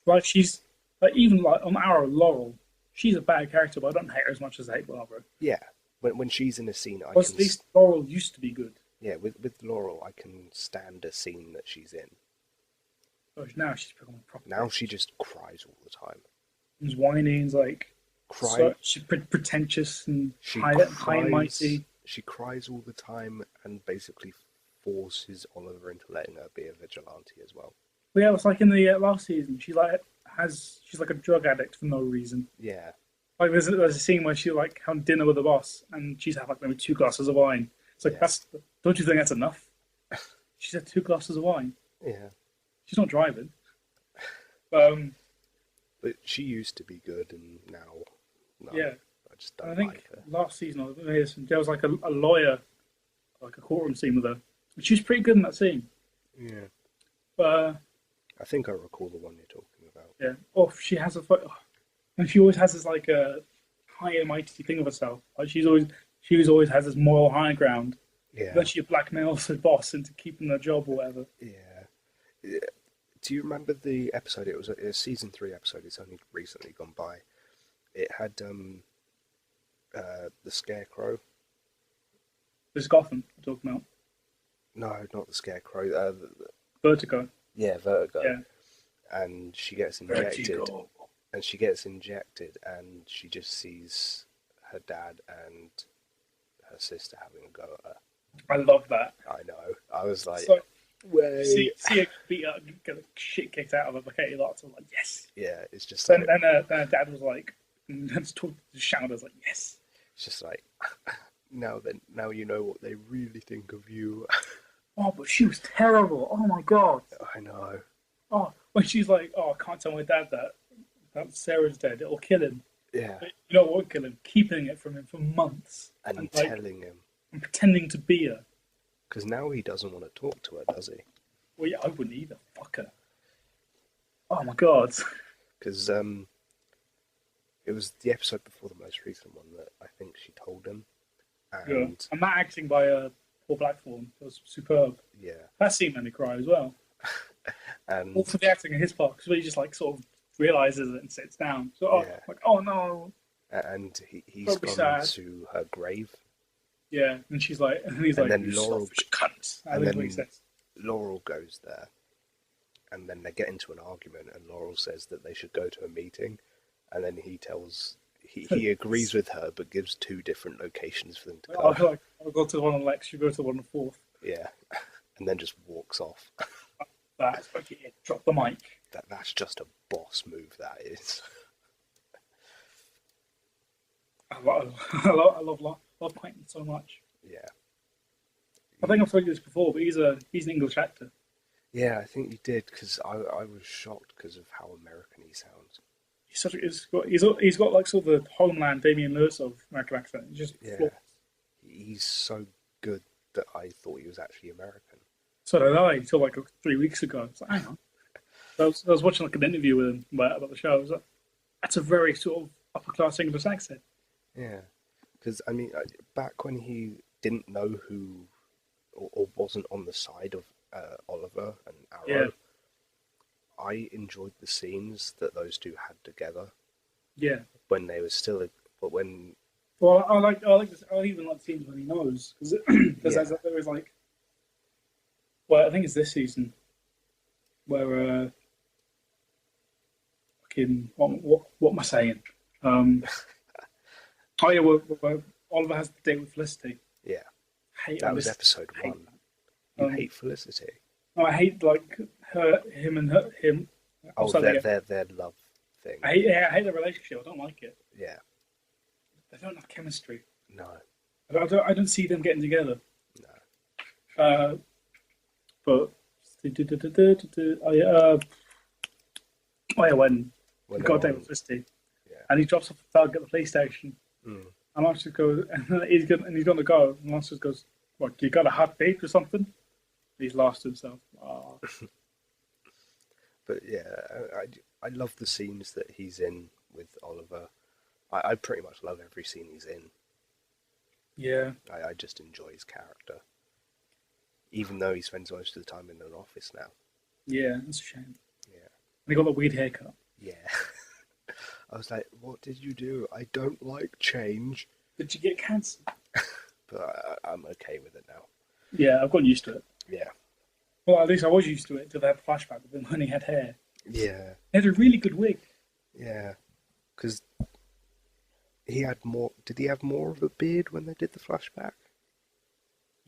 Like, she's, like, even like on Arrow, Laurel, she's a bad character, but I don't hate her as much as I hate Barbara. Yeah, when she's in a scene, at least Laurel used to be good. Yeah, with Laurel, I can stand a scene that she's in. But now she's becoming proper. Now she just cries all the time. She's whining, like, she's pretentious and high and mighty. She cries all the time and basically forces Oliver into letting her be a vigilante as well. But yeah, it was like in the last season. She's like a drug addict for no reason. Yeah. Like there's a scene where she like had dinner with the boss and she's had like maybe 2 glasses of wine. It's like don't you think that's enough? She's had 2 glasses of wine. Yeah. She's not driving. But she used to be good, and now, no, yeah. I just don't like her. Last season, there was like a lawyer, like a courtroom scene with her. And she was pretty good in that scene. Yeah. But I think I recall the one you're talking about. Yeah. Oh, she has and she always has this like high and mighty thing of herself. Like she always has this moral high ground. Yeah. Then she blackmails her boss into keeping her job or whatever. Yeah. Do you remember the episode? It was a season 3 episode. It's only recently gone by. It had the Scarecrow. This is Gotham we're talking about. No, not the Scarecrow. Vertigo. Yeah, Vertigo. Yeah. And she gets injected. Vertigo. And she gets injected, and she just sees her dad and her sister having a go at her. I love that. I know. I was like, see her beat up, get the shit kicked out of her by Katie Lotz. I'm like, yes. Yeah, it's just then her dad was like, just shouted, I was like, yes. It's just like, now you know what they really think of you. Oh, but she was terrible. Oh my god. I know. Oh, when she's like, oh, I can't tell my dad that Sarah's dead. It'll kill him. Yeah. But you know what won't kill him? Keeping it from him for months. And telling him. And pretending to be her. Because now he doesn't want to talk to her, does he? Well, yeah, I wouldn't either. Fuck her. Oh my god. Because it was the episode before the most recent one that I think she told him. And that acting by Paul Blackthorne was superb. Yeah. That scene made me cry as well. And all for the acting on his part, because he just like sort of realizes it and sits down. So like, oh no. And he's gone to her grave. Yeah, and she's like, and he's like, then Laurel, cunt. And then Laurel goes there, and then they get into an argument, and Laurel says that they should go to a meeting, and then he agrees with her, but gives 2 different locations for them to go. I'll go to the one on Lex, you go to the one on 4th. Yeah, and then just walks off. That's okay. Drop the mic. That's just a boss move, that is. I love Quentin so much. Yeah. I think I've told you this before, but he's an English actor. Yeah, I think you did, because I was shocked because of how American he sounds. He's got like sort of the Homeland Damian Lewis of American accent. He's just Yeah. flawless. He's so good that I thought he was actually American. So did I until like 3 weeks ago. I was like, hang on. I was watching like an interview with him about the show. I was like, that's a very sort of upper class English accent. Yeah. Because, I mean, back when he didn't know who, or wasn't on the side of Oliver and Arrow, Yeah, I enjoyed the scenes that those two had together yeah. when they were still, but when, Well, I like this. I even like scenes when he knows because yeah, there was like, well, I think it's this season where fucking what am I saying? Um, oh yeah, where Oliver has the date with Felicity. yeah, I hate that on was this. episode I hate one. that. You hate Felicity. No, I hate like him. Oh, Also, their love thing. I hate the relationship. I don't like it. Yeah, They don't have chemistry. no, I don't see them getting together. no. But oh yeah, when When he they're got David on, Felicity yeah, and he drops off the thug at the police station, mm, and Lance just goes, and he's gonna go, and Lance just goes, "What? You got a hot date or something?" He's lost himself. Oh. but yeah, I love the scenes that he's in with Oliver. I pretty much love every scene he's in. Yeah, I just enjoy his character, even though he spends most of the time in an office now. yeah, that's a shame. Yeah, And he got the weird haircut. yeah. I was like, "What did you do? I don't like change," Did you get cancer? but I'm okay with it now. Yeah, I've gotten used to it. Yeah, Well, at least I was used to it until they had the flashback with him when he had hair. yeah, He had a really good wig. yeah. Because he had more. Did he have more of a beard when they did the flashback?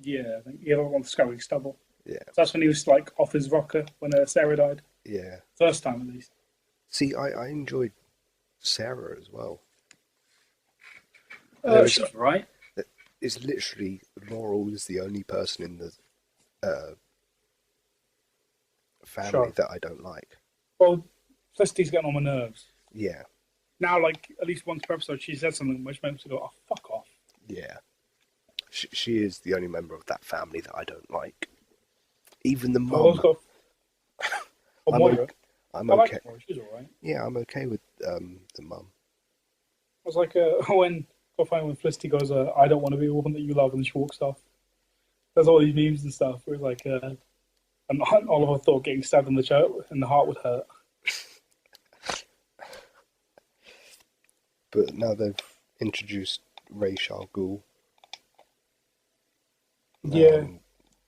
Yeah, I think he had a lot of scurry stubble. Yeah, So that's when he was like off his rocker when Sarah died. yeah. First time at least. See, I enjoyed Sarah as well. There was, She was right. it's literally Laurel is the only person in the family Sure. that I don't like. Well, Felicity's getting on my nerves. Yeah, Now, like, at least once per episode, she says something which makes me go, oh, fuck off. yeah. She is the only member of that family that I don't like. Even the Well, mum. got oh, I'm, Moira. I'm I like okay. Moira. She's alright. Yeah, I'm okay with the mum. I was like, when Felicity goes, I don't want to be a woman that you love, and she walks off. There's all these memes and stuff where it's like, and Oliver thought getting stabbed in the heart would hurt. But now they've introduced Ra's al Ghul. Yeah,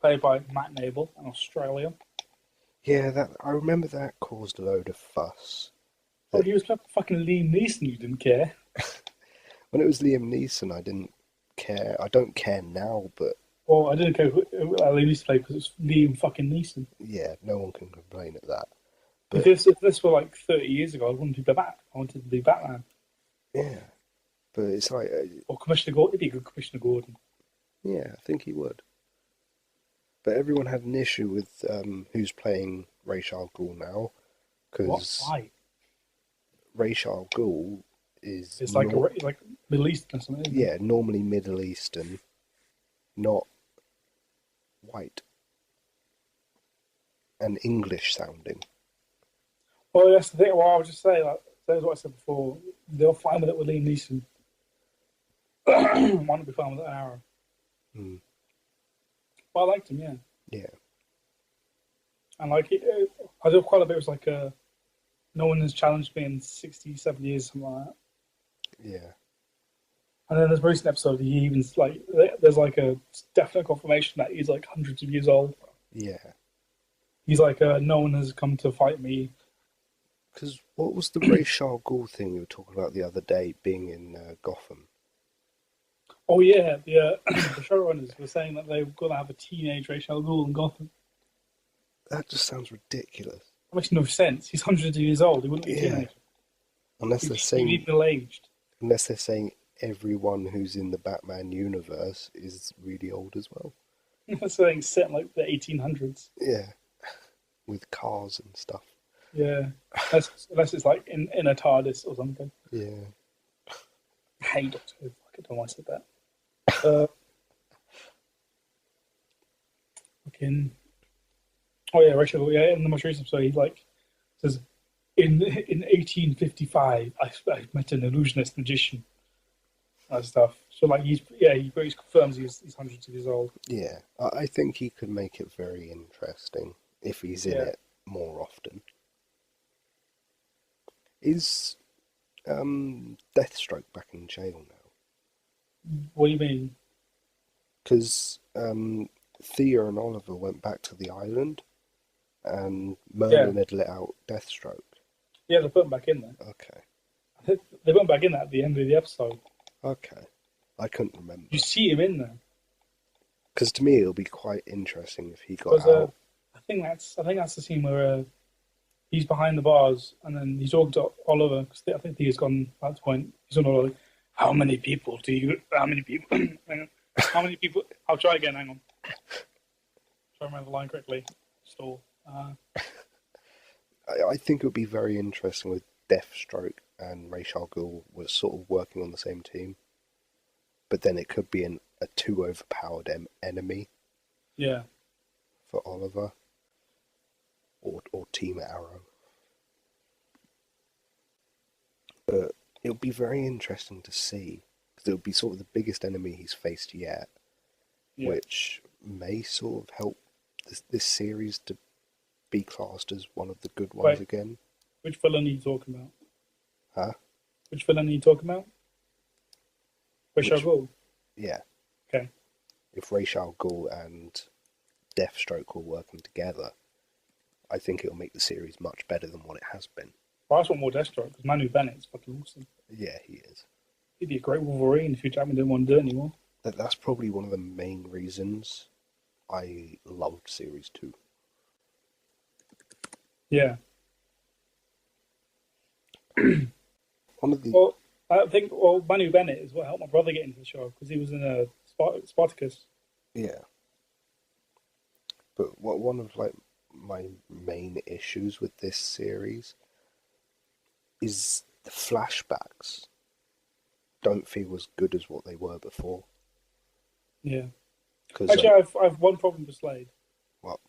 played by Matt Nable, an Australian. Yeah, that I remember that caused a load of fuss. Oh, he was fucking Liam Neeson, you didn't care. When it was Liam Neeson, I didn't care. I don't care now, but Well, I didn't care who Liam Neeson played because it's Liam fucking Neeson. yeah, no one can complain at that. But If this were like 30 years ago, I wouldn't be Batman. I wanted to be Batman. yeah, but it's like, Or Commissioner Gordon. It'd be a good Commissioner Gordon. yeah, I think he would. But everyone had an issue with who's playing Ra's al Ghul now, What? because Why? Ra's al Ghul is It's like like Middle Eastern or something. Isn't it? yeah, normally Middle Eastern, not white and English sounding. Well, that's the thing. Well, I was just saying, like, that's what I said before. They'll fine with it with Liam Neeson. Might not be fine with an Arrow. Mm. But I liked him, yeah. Yeah, And like, I did quite a bit. It was like, no one has challenged me in 60, 70 years, something like that. yeah, And then there's a recent episode, he even, like, there's like a definite confirmation that he's like hundreds of years old. yeah. He's like, no one has come to fight me. Because what was the Ra's al Ghul thing you were talking about the other day, being in Gotham? Oh yeah, the showrunners were saying that they were going to have a teenage Ra's al Ghul in Gotham. That just sounds ridiculous. That makes no sense. He's hundreds of years old. He wouldn't be a Yeah. teenager. Unless He'd they're be saying, middle-aged. unless they're saying everyone who's in the Batman universe is really old as well. So it's set in like the 1800s. Yeah, with cars and stuff. Yeah, unless it's like in a TARDIS or something. Yeah. I hate Doctor Who. I don't know why I said that. Uh, fucking. Oh yeah, Rachel. Yeah, in the most recent episode, he like says, in 1855, I met an illusionist magician and stuff. So like he confirms he's hundreds of years old. Yeah, I think he could make it very interesting if he's in Yeah. it more often. Is Deathstroke back in jail now? What do you mean? Because Thea and Oliver went back to the island, and Merlin had let out Deathstroke. Yeah, they put him back in there. Okay. They put him back in there at the end of the episode. Okay. I couldn't remember. You see him in there. Because to me, it'll be quite interesting if he got out. I think that's the scene where he's behind the bars and then he's talking to Oliver because I think he's gone at that point. He's on Oliver. How many people? How many people? How many people? I'll try again. Hang on. Try to remember the line correctly. Stall. I think it would be very interesting with Deathstroke and Ra's al Ghul were sort of working on the same team. But then it could be a too overpowered enemy. Yeah. For Oliver. Or Team Arrow. But it'll be very interesting to see. Because it'll be sort of the biggest enemy he's faced yet. Yeah. Which may sort of help this series to be classed as one of the good ones again. Which villain are you talking about? Huh? Which villain are you talking about? Ra's al Ghul? Yeah. Okay. If Ra's al Ghul and Deathstroke were working together, I think it'll make the series much better than what it has been. Well, I just want more Deathstroke because Manu Bennett's fucking awesome. Yeah, he is. He'd be a great Wolverine if Hugh Jackman didn't want to do it anymore. That's probably one of the main reasons I loved Series 2. Yeah. One of the... Well, I think Manu Bennett is what helped my brother get into the show because he was in a Spartacus. Yeah. But one of like my main issues with this series is the flashbacks don't feel as good as what they were before. Yeah. Actually, I've one problem with Slade. What?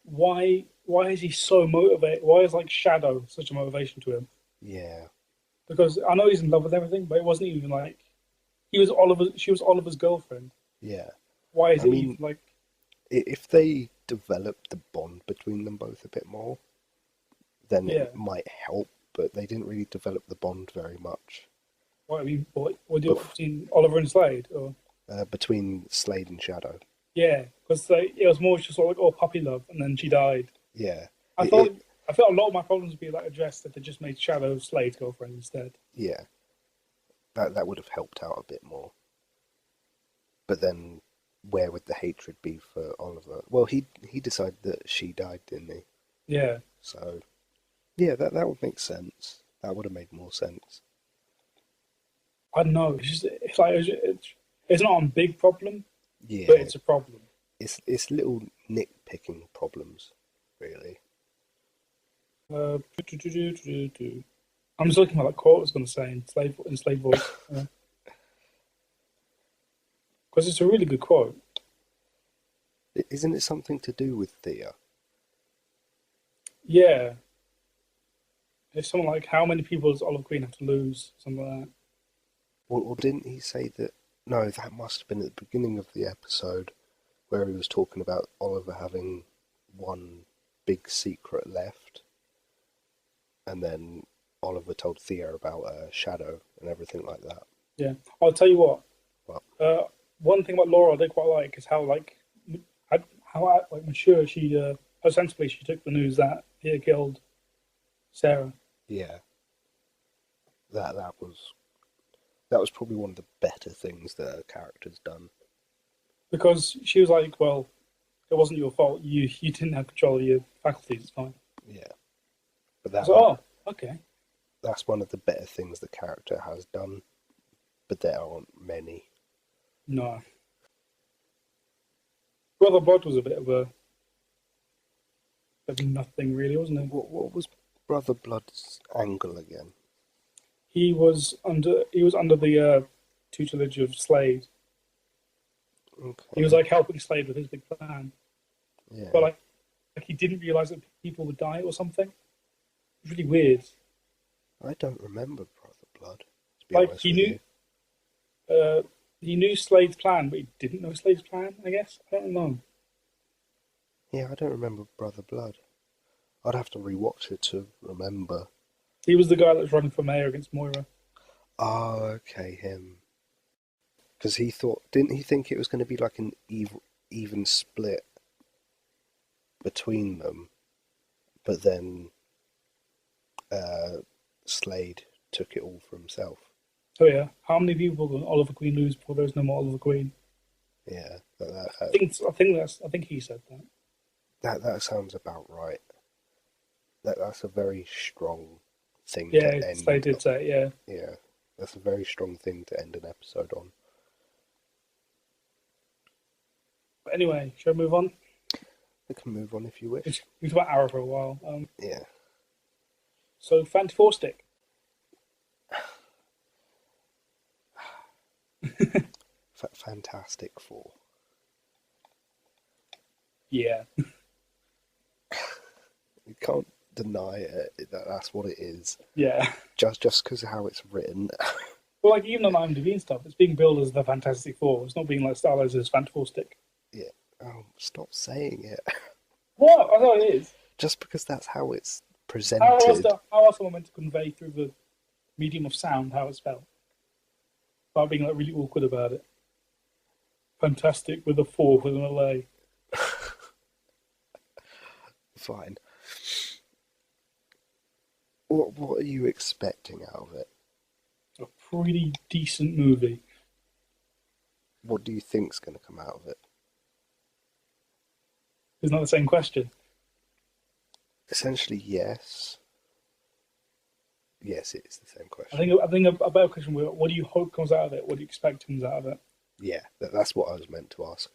Why is he so motivated? Why is like Shadow such a motivation to him? Yeah. Because I know he's in love with everything, but it wasn't even like she was Oliver's girlfriend. Yeah. Why is it like? If they developed the bond between them both a bit more, then it might help. But they didn't really develop the bond very much. What between Oliver and Slade, or between Slade and Shadow? Yeah, because it was more just like puppy love, and then she died. Yeah, I felt a lot of my problems would be like addressed if they just made Shadow Slade's girlfriend instead. Yeah, that would have helped out a bit more. But then, where would the hatred be for Oliver? Well, he decided that she died, didn't he? Yeah. So, yeah, that would make sense. That would have made more sense. I don't know. It's not a big problem. Yeah, but it's a problem. It's little nitpicking problems, really. I'm just looking at that quote I was going to say in slave voice. Because it's a really good quote. Isn't it something to do with Thea? Yeah. It's something like, how many people does Olive Queen have to lose? Something like that. Or didn't he say that... No, that must have been at the beginning of the episode where he was talking about Oliver having one big secret left. And then Oliver told Thea about Shadow and everything like that. Yeah. I'll tell you what. What? One thing about Laura I did quite like is how mature she... how sensibly she took the news that he had killed Sarah. Yeah. That was probably one of the better things that her character's done. Because she was like, well, it wasn't your fault. You didn't have control of your faculties. It's fine. Yeah. But okay. That's one of the better things the character has done. but there aren't many. No. Brother Blood was a bit of nothing really, wasn't it? What was Brother Blood's angle again? He was under the tutelage of Slade. Okay. He was like helping Slade with his big plan, Yeah. but like he didn't realize that people would die or something. It was really weird. I don't remember Brother Blood, to be Like honest with you. he knew Slade's plan, but he didn't know Slade's plan. I guess I don't know. Yeah, I don't remember Brother Blood. I'd have to rewatch it to remember. He was the guy that was running for mayor against Moira. Oh, okay, him. Because didn't he think it was going to be like an even split between them? But then Slade took it all for himself. Oh yeah, how many people did Oliver Queen lose before there was no more Oliver Queen? Yeah, I think he said that. that sounds about right. That's a very strong thing Yeah, to end. Slade did say it, yeah. Yeah, that's a very strong thing to end an episode on. But anyway, shall we move on? We can move on if you wish. We've talked about Arrow for a while. Yeah. So, Fantastic Stick. Fantastic Four. Yeah. You can't deny it, that's what it is. Yeah. Just because of how it's written. Well, like, even on IMDb and stuff, it's being billed as the Fantastic Four. It's not being like stylized as Fantastic Stick. Yeah. Oh, stop saying it. What? I thought it is. Just because that's how it's presented. How else am I meant to convey through the medium of sound how it's spelled? Without being like really awkward about it. Fantastic with a 4 with an LA. Fine. What are you expecting out of it? A pretty decent movie. What do you think's going to come out of it? Isn't that the same question? Essentially, yes. Yes, it is the same question. I think a better question was, what do you hope comes out of it? What do you expect comes out of it? Yeah, that's what I was meant to ask.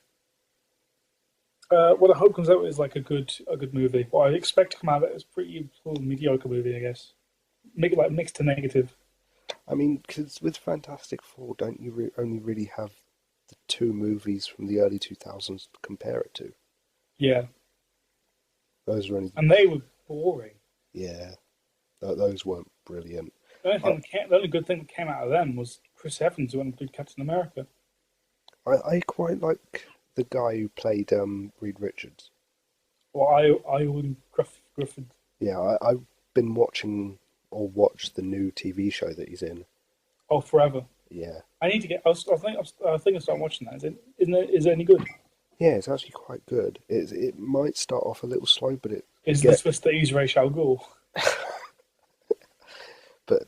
What I hope comes out of it is like a good movie. What I expect to come out of it is a pretty mediocre movie, I guess. Make it like mixed to negative. I mean, because with Fantastic Four, don't you only really have the two movies from the early 2000s to compare it to? Yeah. Those were only... And they were boring. Yeah. Those weren't brilliant. The only good thing that came out of them was Chris Evans, who went and did Captain America. I quite like the guy who played Reed Richards. Well, Iwan Griffith. Yeah, I've been watching the new TV show that he's in. Oh, Forever. Yeah. I need to get. I think I'll start watching that. Is it any good? Yeah, it's actually quite good. It might start off a little slow, but Is this the Ease Race Al Ghul? But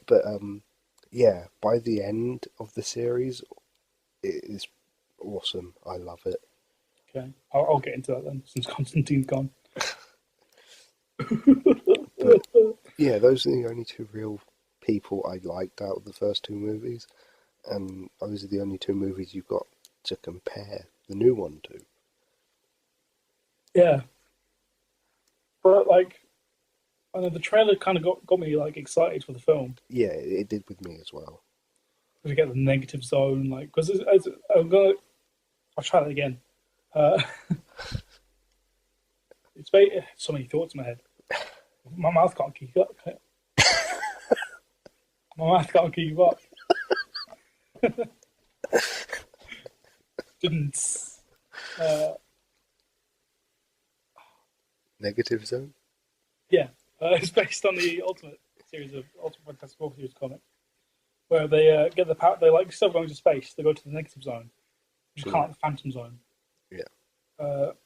yeah, by the end of the series, it is awesome. I love it. Okay, I'll get into that then, since Constantine's gone. But yeah, those are the only two real people I liked out of the first two movies, and those are the only two movies you've got to compare the new one to. Yeah, but like, I know the trailer kind of got me like excited for the film. Yeah, it did with me as well. To get the negative zone, like, because I'll try that again. It's so many thoughts in my head. My mouth can't keep up. My mouth can't keep up. Didn't. Negative Zone? Yeah, it's based on the Ultimate Fantastic Four series comic, where they get the power. They like still going to space. They go to the negative zone, which is kind of like the Phantom Zone. Yeah.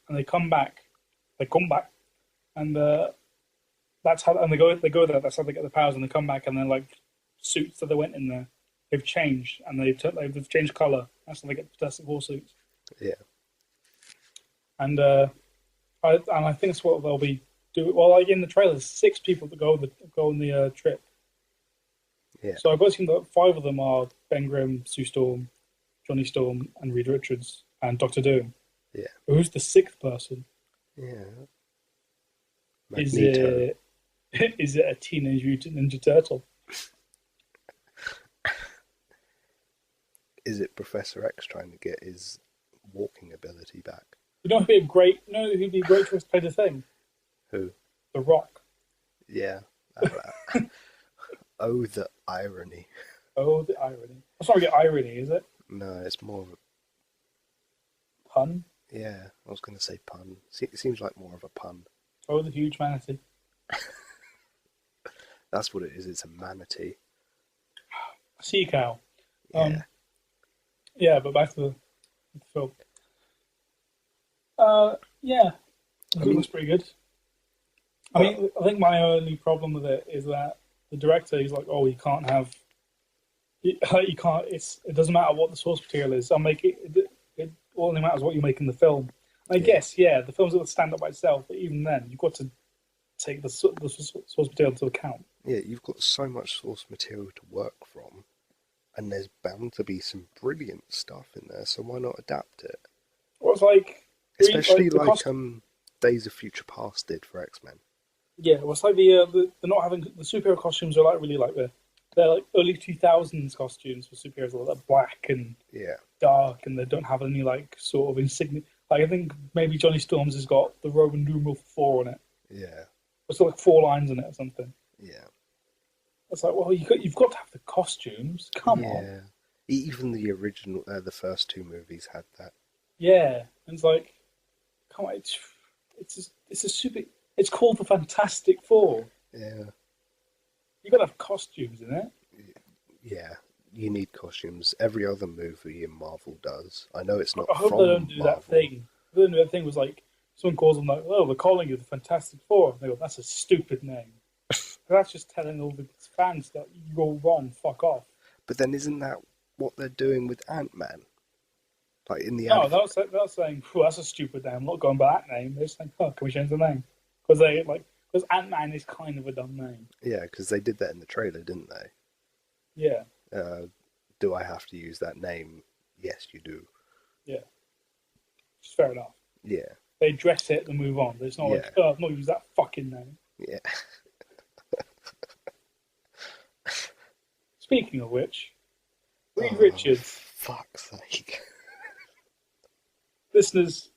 And they come back. And that's how. And they go there. That's how they get the powers. And they come back, and then like suits that they went in there, they've changed, and they've changed color. That's how they get the Fantastic Four suits. Yeah. And I think that's what they'll be doing. Well, like in the trailer, 6 people that go on the trip. Yeah. So I've got seen that 5 of them are Ben Grimm, Sue Storm, Johnny Storm, and Reed Richards, and Doctor Doom. Yeah. But who's the 6th person? Yeah. Is Magneto. it is it a Teenage Mutant Ninja Turtle? Is it Professor X trying to get his walking ability back? You know who'd be a great? You know who'd be a great choice to play the Thing? Who? The Rock. Yeah. Oh, the irony. Oh, the irony. That's not really irony, is it? No, it's more of a... Pun. Yeah, I was going to say pun. It seems like more of a pun. Oh, the huge manatee. That's what it is. It's a manatee. Sea cow. Yeah. Yeah, but back to the film. Yeah, it was pretty good. I mean, I think my only problem with it is that the director, he's like, oh, you can't have, you can't. It doesn't matter what the source material is. I'll make it. It only matters what you make in the film. And I guess, yeah, the film's got to stand up by itself. But even then, you've got to take the source material into account. Yeah, you've got so much source material to work from, and there's bound to be some brilliant stuff in there. So why not adapt it? Well, it's like, Especially like the Days of Future Past did for X-Men. yeah, well, it's like the not having the superhero costumes are like really like they're like early 2000s costumes for superheroes, like they're black and Yeah. dark, and they don't have any like sort of insignia. Like I think maybe Johnny Storm's has got the Roman numeral 4 on it. Yeah. It's like 4 lines in it or something. Yeah. It's like, well, you've got to have the costumes. Come on. Yeah. Even the original, the first 2 movies had that. Yeah, and it's like, come on, it's a super. It's called the Fantastic Four. Yeah. You got to have costumes in it. Yeah. You need costumes. Every other movie in Marvel does. I know it's not I hope from they don't do Marvel. that thing. They don't do that thing was like someone calls them like, oh, we're calling you the Fantastic Four. And they go, that's a stupid name. That's just telling all the fans that you go wrong. Fuck off. But then isn't that what they're doing with Ant-Man? Like in the No, they're saying, that's a stupid name. I'm not going by that name. They're saying, oh, can we change the name? Because Ant-Man is kind of a dumb name. Yeah, because they did that in the trailer, didn't they? Yeah. Do I have to use that name? Yes, you do. Yeah. It's fair enough. Yeah. They address it and move on. But it's not like, oh, I'm not use that fucking name. Yeah. Speaking of which, Reed Richards. Fuck's sake. Listeners,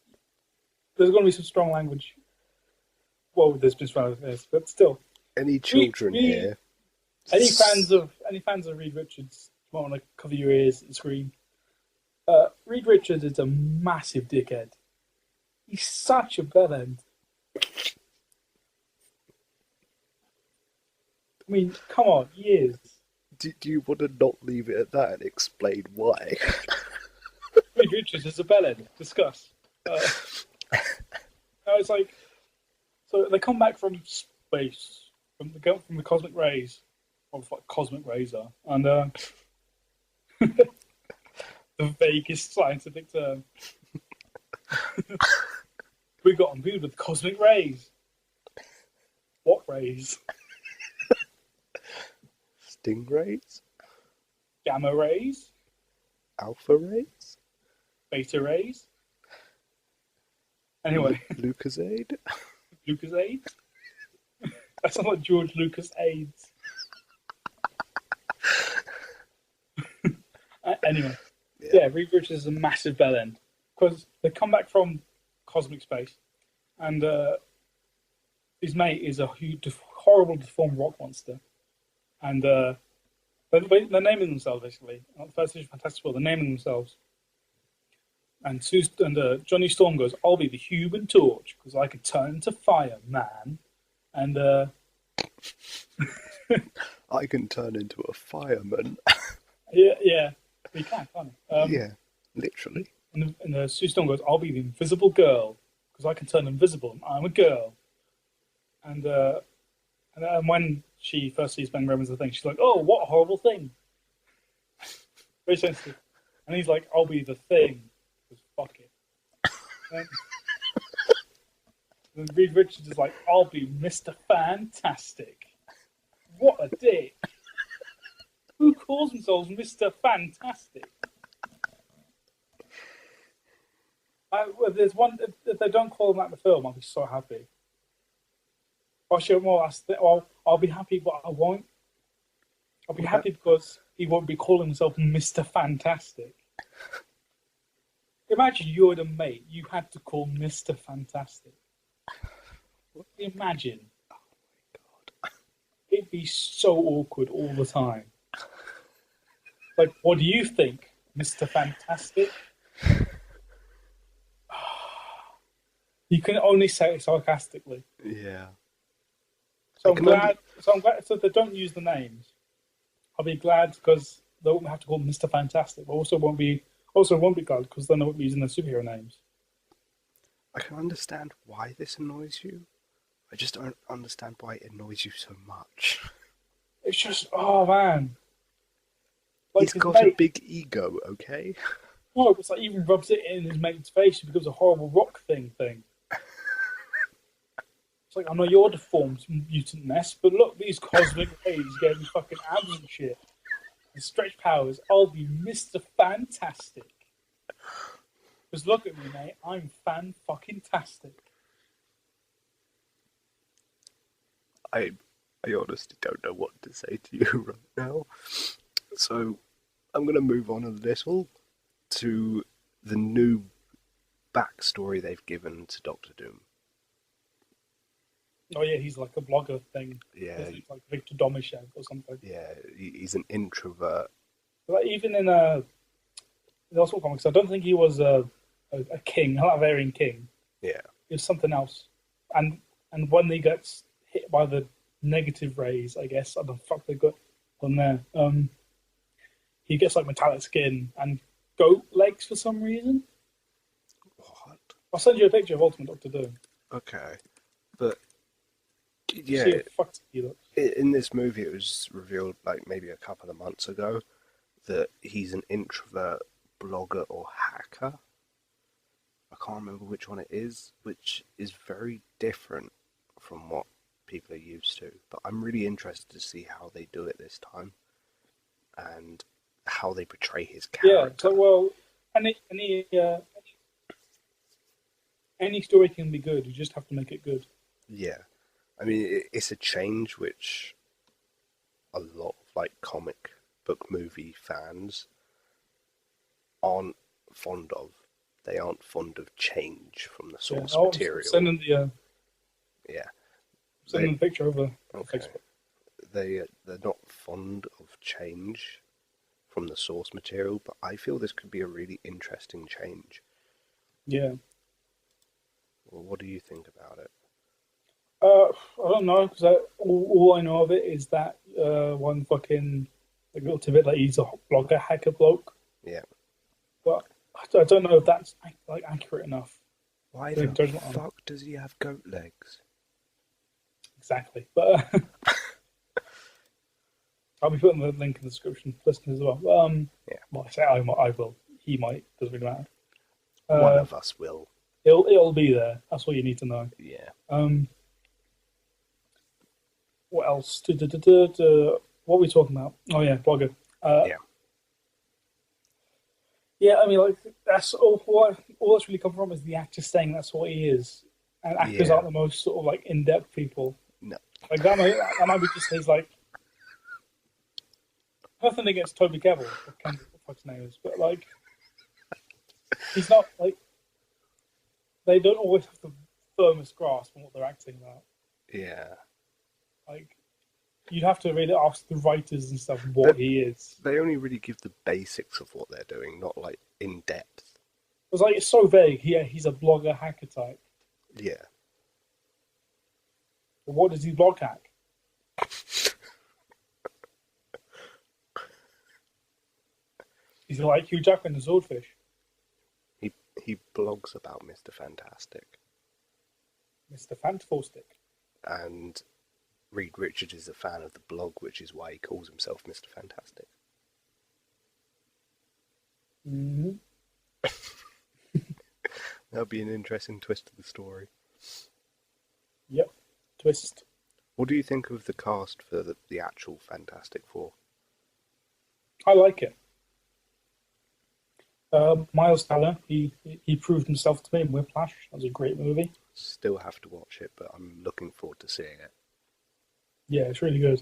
there's going to be some strong language. Well, there's been strong language, but still. Any children here? Any fans of Reed Richards want to cover your ears and scream. Reed Richards is a massive dickhead. He's such a bellend. I mean, come on, he is. Do you want to not leave it at that and explain why? Reed Richards is a bellend. Discuss. It's like, so they come back from space, from the cosmic rays, or what cosmic rays are, and the vaguest scientific term. We got imbued with cosmic rays. What rays? Stingrays? Gamma rays? Alpha rays? Beta rays? Anyway. Lucasade? Lucasade? That sounds like George Lucas AIDS. Anyway. Yeah, Reed Richards is a massive bellend. Because they come back from cosmic space, and his mate is a huge, horrible, deformed rock monster. And they're naming themselves, basically. Not the first issue of Fantastic Four, they're naming themselves. And Johnny Storm goes, I'll be the Human Torch, because I can turn into fire, man. And I can turn into a fireman. yeah, he can't he? Yeah, literally. And Sue Storm goes, I'll be the Invisible Girl, because I can turn invisible, and I'm a girl. And when she first sees Ben Grimm as the Thing, she's like, oh, what a horrible thing. Very sensitive. And he's like, I'll be the Thing. Because fuck it. And Reed Richards is like, I'll be Mr. Fantastic. What a dick. Who calls themselves Mr. Fantastic? Well, there's one. If they don't call him that in the film, I'll be so happy. Actually, I'll be happy, but I won't. I'll be happy because he won't be calling himself Mr. Fantastic. Imagine you and a mate, you had to call Mr. Fantastic. Imagine. Oh my god. It'd be so awkward all the time. Like, what do you think, Mr. Fantastic? You can only say it sarcastically. Yeah. So I'm glad. So they don't use the names. I'll be glad because they won't have to call them Mr. Fantastic. But also won't be glad because then they won't be using their superhero names. I can understand why this annoys you. I just don't understand why it annoys you so much. It's just, oh man. Like he's got a big ego, okay? No, it's like even rubs it in his mate's face. It becomes a horrible rock thing. It's like, I know you're deformed mutant mess, but look, these cosmic rays gave me fucking abs and shit. And stretch powers, I'll be Mr. Fantastic. Because look at me, mate, I'm fan-fucking-tastic. I honestly don't know what to say to you right now. So, I'm going to move on a little to the new backstory they've given to Doctor Doom. Oh yeah, he's like a blogger thing. Yeah. He's like Victor Domashev or something. Yeah, he's an introvert. Like even in the Oswald comics, I don't think he was a king, a Latvian king. Yeah. He was something else. And when he gets hit by the negative rays, I guess, I don't know the fuck they got on there. He gets like metallic skin and goat legs for some reason. What? I'll send you a picture of Ultimate Doctor Doom. Okay. But yeah, See how fucked he looks. In this movie it was revealed like maybe a couple of months ago that he's an introvert blogger or hacker. I can't remember which one it is, which is very different from what people are used to. But I'm really interested to see how they do it this time and how they portray his character. Yeah, so well, any story can be good. You just have to make it good. Yeah, I mean it's a change which a lot of like comic book movie fans aren't fond of. They aren't fond of change from the source material. Send them the Send them the picture over okay. Facebook. They're not fond of change from the source material, but I feel this could be a really interesting change. Yeah. Well, what do you think about it? I don't know because all I know of it is that one fucking like little tidbit that he's a blogger hacker bloke. Yeah. But I don't know if that's like accurate enough. Why the fuck does he have goat legs? Exactly, but I'll be putting the link in the description for listeners as well. Yeah. Well, I say I will. He might. Doesn't really matter. One of us will. It'll be there. That's all you need to know. Yeah. What else? What are we talking about? Oh yeah, blogger. Yeah. Yeah, I mean, like that's all that's really come from is the actor saying that's what he is, and actors aren't the most sort of like in-depth people. No. Like that might be just his like. Nothing against Toby Kebbell, or Kendall, what the fuck's name is, but like, he's not like. They don't always have the firmest grasp on what they're acting about. Yeah. Like, you'd have to really ask the writers and stuff what he is. They only really give the basics of what they're doing, not like in depth. It's like it's so vague. Yeah, he's a blogger hacker type. Yeah. But what does he blog hack? He's like Hugh Jackman and Swordfish. He blogs about Mr. Fantastic. Mr. Fantastic. And Reed Richards is a fan of the blog, which is why he calls himself Mr. Fantastic. Mm-hmm. That'll be an interesting twist to the story. Yep. Twist. What do you think of the cast for the actual Fantastic Four? I like it. Miles Teller, he proved himself to me in Whiplash. That was a great movie. Still have to watch it, but I'm looking forward to seeing it. Yeah, it's really good.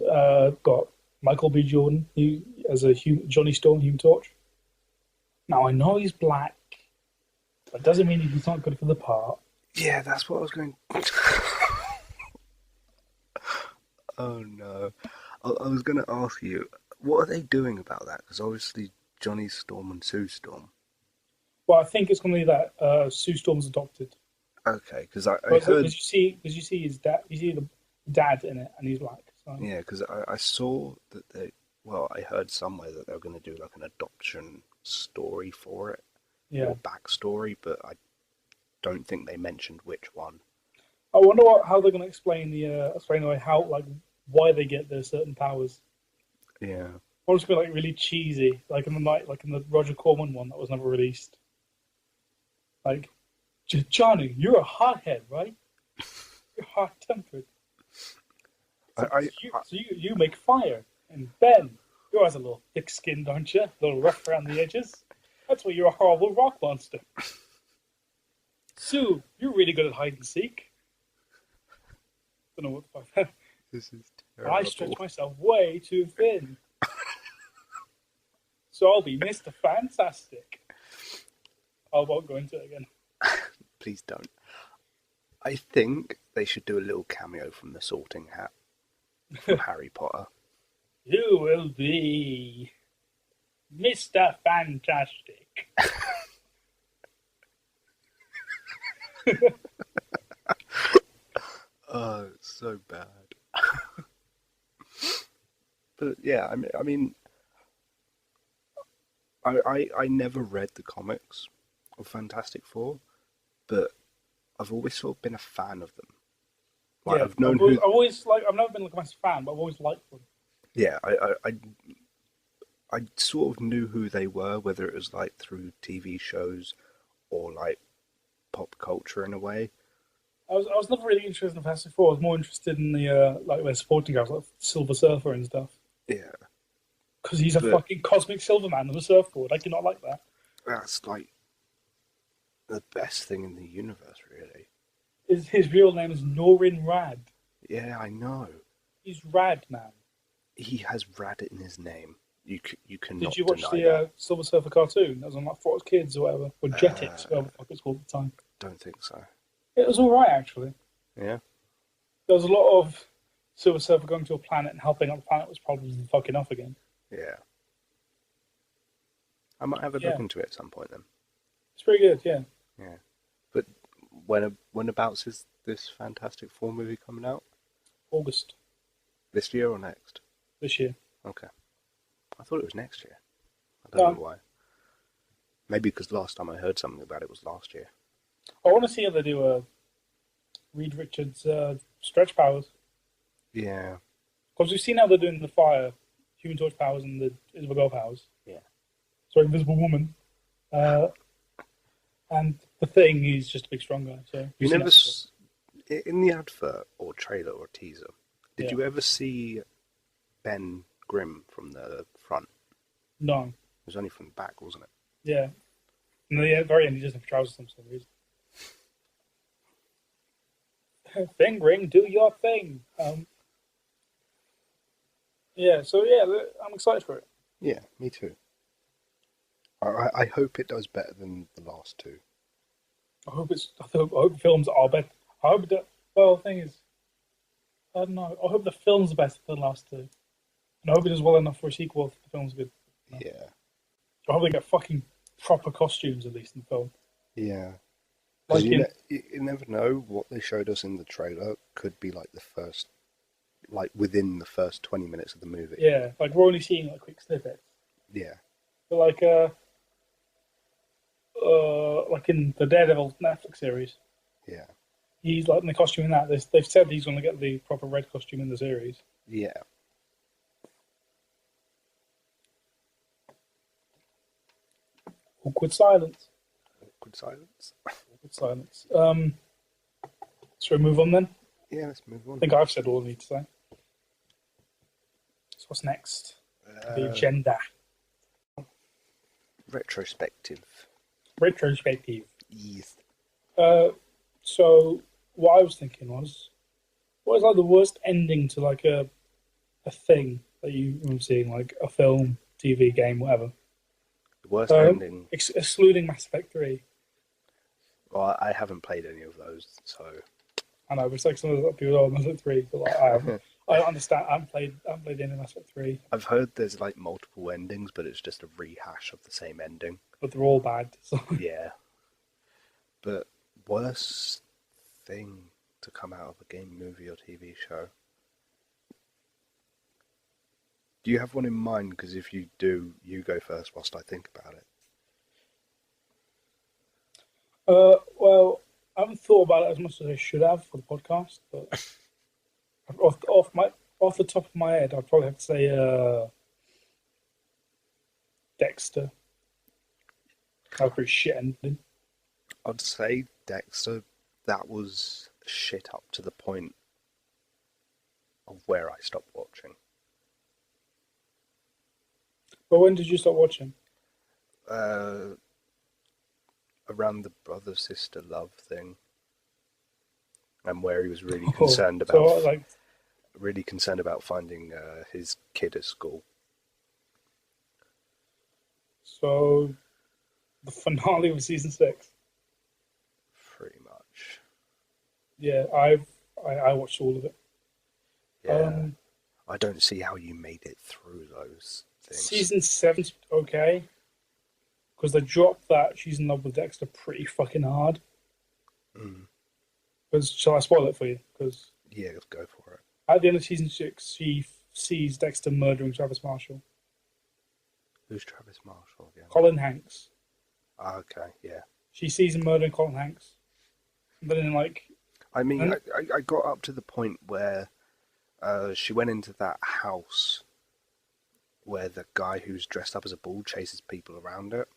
Got Michael B. Jordan as a Johnny Storm, Human Torch. Now I know he's black, but doesn't mean he's not good for the part. Yeah, that's what I was going. Oh no, I was going to ask you, what are they doing about that? Because obviously Johnny Storm and Sue Storm. Well, I think it's going to be that Sue Storm's adopted. Okay, because I Because heard. you see his dad, you see the dad in it, and he's black. So. Yeah, because I saw that they. Well, I heard somewhere that they were going to do like an adoption story for it, Yeah. or backstory, but I don't think they mentioned which one. I wonder how they're going to explain away how why they get their certain powers. Yeah. Or it's going to be like really cheesy, like in the Roger Corman one that was never released. Like, Johnny, you're a hothead, right? You're hot-tempered. So you make fire. And Ben, you're a little thick-skinned, aren't you? A little rough around the edges. That's why you're a horrible rock monster. Sue, you're really good at hide and seek. Don't know what the fuck. This is terrible. I stretch myself way too thin. So I'll be Mr. Fantastic. I won't go into it again. Please don't. I think they should do a little cameo from the Sorting Hat from Harry Potter. You will be Mr. Fantastic. Oh, it's so bad. But yeah, I mean, I never read the comics of Fantastic Four, but I've always sort of been a fan of them. Like, yeah, I've known I've never been like a massive fan, but I've always liked them. Yeah, I sort of knew who they were, whether it was like through TV shows or like pop culture in a way. I was never really interested in Fantastic Four. I was more interested in the their supporting guys, like Silver Surfer and stuff. Yeah, because he's a fucking cosmic silver man on a surfboard. I cannot like that. That's like the best thing in the universe, really. His real name is Norin Rad. Yeah, I know. He's Rad, man. He has Rad in his name. You cannot. Did you watch deny the that. Silver Surfer cartoon? That was on like For Us Kids or whatever, or Jetix, whatever the fuck it's called at the time. Don't think so. It was all right, actually. Yeah. There was a lot of Silver Surfer going to a planet and helping out the planet was probably fucking off again. Yeah. I might have a look into it at some point then. It's pretty good, yeah. Yeah. But whenabouts is this Fantastic Four movie coming out? August. This year or next? This year. Okay. I thought it was next year. I don't know why. Maybe because last time I heard something about it was last year. I want to see how they do Reed Richards' stretch powers. Yeah. Because we've seen how they're doing the fire, Human Torch powers, and the Invisible Girl powers. Yeah. Sorry, Invisible Woman. And the Thing, he's just a big strong guy. So you never in the advert or trailer or teaser, did you ever see Ben Grimm from the front? No. It was only from the back, wasn't it? Yeah. And at the very end, he doesn't have trousers for some reason. Fingering, do your thing. Yeah, so yeah, I'm excited for it. Yeah, me too. I hope it does better than the last two. I hope the films are better. I hope that. Well, the thing is, I don't know. I hope the films are better than the last two, and I hope it does well enough for a sequel if the film's good. Yeah. I hope they get fucking proper costumes at least in the film. Yeah. Like you never know what they showed us in the trailer could be like the first, like within the first 20 minutes of the movie. Yeah, like we're only seeing like quick snippets. Yeah. But like in the Daredevil Netflix series. Yeah. He's like in the costume in that. They've said he's going to get the proper red costume in the series. Yeah. Awkward silence. Awkward silence. Awkward silence. Shall we move on then? Yeah, let's move on. I think I've said all I need to say. So what's next? The agenda. Retrospective. Retrospective. Yes. So what I was thinking was, what is like the worst ending to like a thing that you were seeing, like a film, TV, game, whatever? The worst ending. Excluding Mass Effect 3. Well, I haven't played any of those, so. I know, but it's like some of the people oh Mass Effect 3, but like I haven't. I don't understand. I haven't played any Mass Effect 3, I've heard there's like multiple endings, but it's just a rehash of the same ending. but they're all bad. So. Yeah. But worst thing to come out of a game, movie, or TV show? Do you have one in mind? Because if you do, you go first whilst I think about it. Well, I haven't thought about it as much as I should have for the podcast, but off the top of my head, I'd probably have to say Dexter. That was pretty shit ending. I'd say Dexter, that was shit up to the point of where I stopped watching. But when did you start watching? Around the brother-sister love thing. And where he was really concerned about really concerned about finding his kid at school. So the finale of season 6. Pretty much. Yeah, I watched all of it. Yeah. I don't see how you made it through those things. Season 7's okay. Because they dropped that she's in love with Dexter pretty fucking hard. Shall I spoil it for you? Because yeah, go for it. At the end of season 6, she sees Dexter murdering Travis Marshall. Who's Travis Marshall again? Colin Hanks. Okay, yeah. She sees him murdering Colin Hanks. And then I got up to the point where she went into that house where the guy who's dressed up as a bull chases people around it,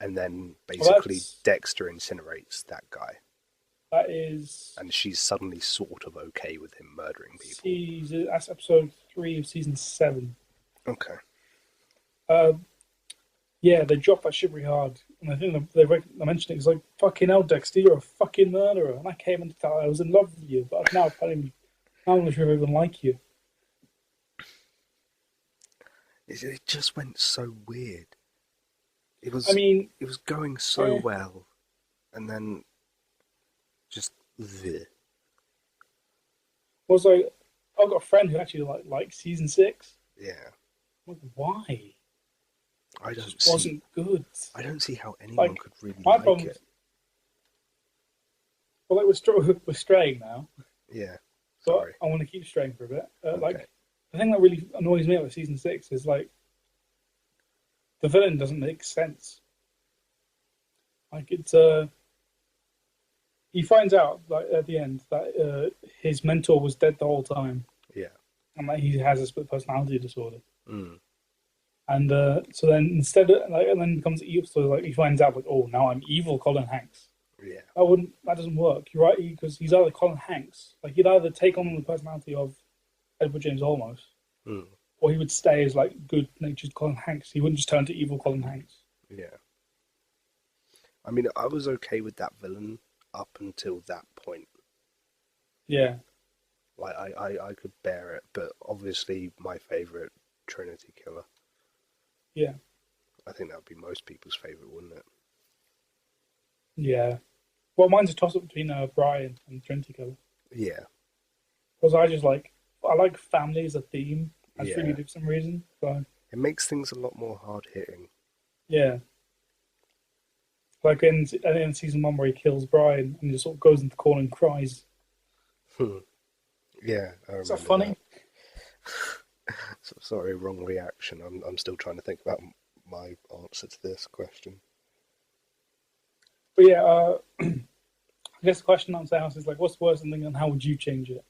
and then basically Dexter incinerates that guy. That is... And she's suddenly sort of okay with him murdering people. That's episode 3 of season 7. Okay. Yeah, they dropped that shit really hard. And I think they mentioned it. It's like, fucking hell, Dexter, you're a fucking murderer. And I came and thought I was in love with you, but now apparently I'm not sure I even like you. It just went so weird. It was going so well, and then just the. Was like, I've got a friend who actually liked season 6. Yeah. I'm like, why? It wasn't good. I don't see how anyone could really like it. Well, we're straying now. Yeah. Sorry. I want to keep straying for a bit. Okay. The thing that really annoys me about season 6 is like the villain doesn't make sense. Like it's he finds out like at the end that his mentor was dead the whole time. Yeah. And that he has a split personality disorder. Mm. And so then instead of and then becomes evil. So like he finds out like, oh, now I'm evil Colin Hanks. Yeah. That doesn't work. You're right, because he's either Colin Hanks, like he'd either take on the personality of Edward James Olmos, or he would stay as like good-natured Colin Hanks. He wouldn't just turn to evil Colin Hanks. Yeah. I mean, I was okay with that villain up until that point. Yeah. Like I could bear it, but obviously my favourite, Trinity Killer. Yeah. I think that would be most people's favourite, wouldn't it? Yeah. Well, mine's a toss-up between Brian and Trinity Killer. Yeah. Because I like family as a theme. That's really good for some reason. So it makes things a lot more hard-hitting. Yeah. Like in season 1 where he kills Brian and just sort of goes into the corner and cries. Yeah, I remember. Is that funny? Sorry, wrong reaction. I'm still trying to think about my answer to this question. But yeah, I guess the question I'm saying is like, what's the worst thing and how would you change it?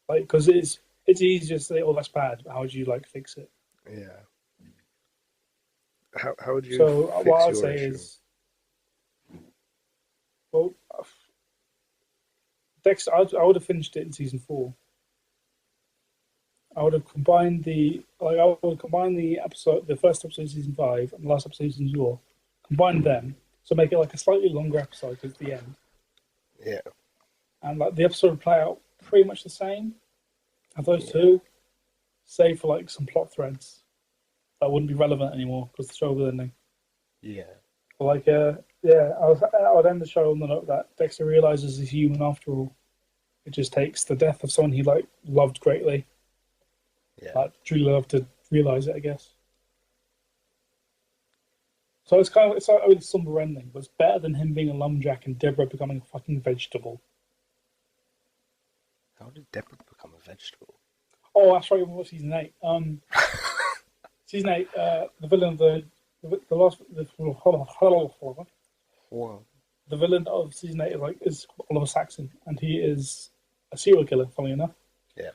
Like, because it's easy to say, oh, that's bad, but how would you like fix it? Yeah. How would you fix what I'd your say issue? is, well, Dexter, I would have finished it in season 4. I would have combined the first episode of season 5 and the last episode of season 4, combine them, so make it like a slightly longer episode at the end, Yeah. and like the episode would play out pretty much the same as those Yeah. two, save for like some plot threads that wouldn't be relevant anymore because the show was ending. Yeah. But like, I would end the show on the note that Dexter realizes he's human after all. It just takes the death of someone he like loved greatly, Yeah. like truly loved, to realize it, I guess. So it's like a really somber ending, but it's better than him being a lumberjack and Deborah becoming a fucking vegetable. How did Deborah become a vegetable? Oh, that's right. What season 8? Season 8. The villain of the last Wow. the villain of season 8 is Oliver Saxon, and he is a serial killer. Funny enough. Yeah.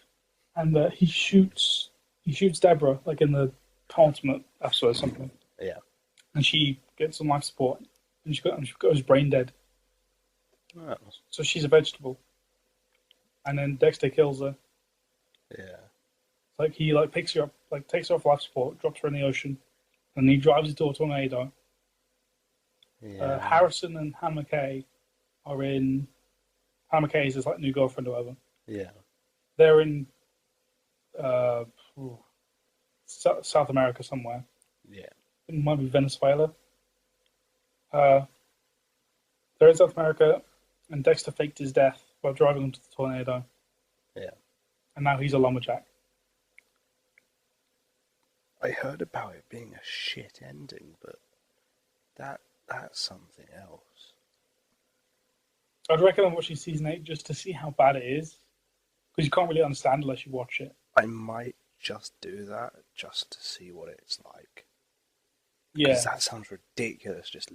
And he shoots Deborah like in the penultimate episode or something. Yeah. And she gets some life support, and she goes brain dead. Oh. So she's a vegetable. And then Dexter kills her. Yeah. Like he picks her up, takes her off life support, drops her in the ocean, and he drives into a tornado. Yeah. Harrison and Hannah McKay are in. Hannah McKay is his new girlfriend or whatever. Yeah. They're in South America somewhere. Yeah. It might be Venezuela. They're in South America, and Dexter faked his death by driving into the tornado. Yeah. And now he's a lumberjack. I heard about it being a shit ending, but that's something else. I'd recommend watching season 8 just to see how bad it is, because you can't really understand unless you watch it. I might just do that just to see what it's like. Yeah, Because that sounds ridiculous, just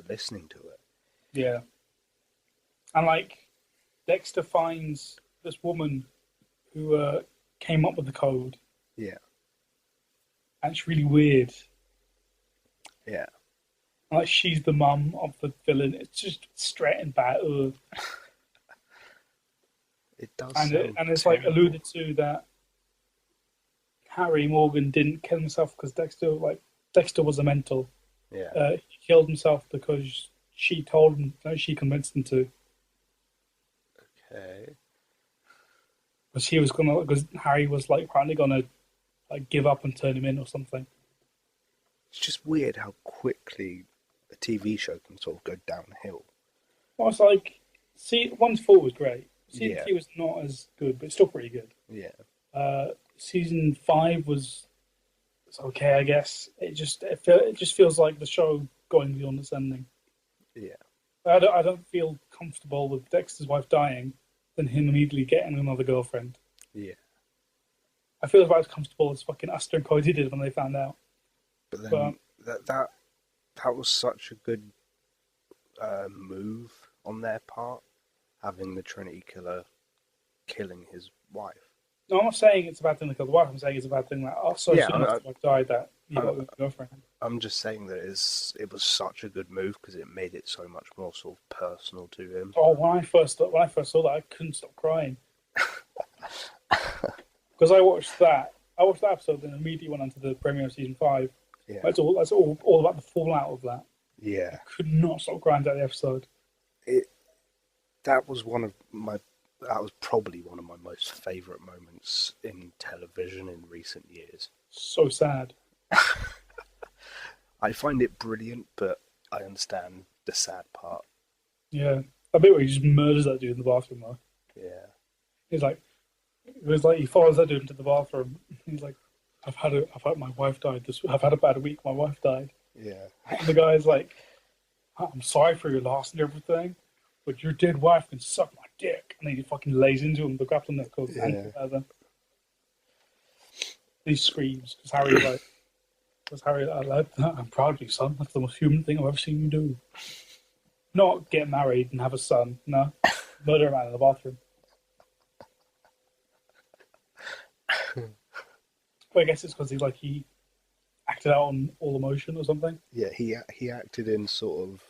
listening to it. yeah. And Dexter finds this woman who came up with the code, Yeah. and it's really weird. Yeah. And, she's the mum of the villain. It's just straight and bad. Ugh. It does. And it's terrible. alluded to that Harry Morgan didn't kill himself because Dexter was a mental. Yeah. He killed himself because she told him. No, she convinced him to. Okay. Because Harry was apparently gonna give up and turn him in or something. It's just weird how quickly a TV show can sort of go downhill. Well, it's 1-4 was great. Season Yeah. 3 was not as good, but it's still pretty good. Yeah. Season 5 was okay, I guess. It just feels like the show going beyond its ending. Yeah. I don't feel comfortable with Dexter's wife dying than him immediately getting another girlfriend. Yeah. I feel about as comfortable as fucking Aster and Cody did when they found out. But then that was such a good move on their part, having the Trinity Killer killing his wife. No, I'm not saying it's a bad thing to kill the wife. I'm saying it's a bad thing that soon as the wife died that he got a girlfriend. I'm just saying that it was such a good move because it made it so much more sort of personal to him. Oh, when I first saw that, I couldn't stop crying because I watched that episode and immediately went on to the premiere of season 5. Yeah. That's all about the fallout of that. Yeah. I could not stop crying at the episode. That was probably one of my most favourite moments in television in recent years. So sad. I find it brilliant, but I understand the sad part. Yeah, a bit where he just murders that dude in the bathroom though. Yeah. He follows that dude into the bathroom. He's like, my wife died. I've had a bad week. My wife died. Yeah. And the guy's like, I'm sorry for your loss and everything, but your dead wife can suck my dick. And then he fucking lays into him. The grappling neck goes and he screams because I'm proud of you, son. That's the most human thing I've ever seen you do. Not get married and have a son. No, murder a man in the bathroom. But I guess it's because he acted out on all emotion or something. Yeah, he acted in sort of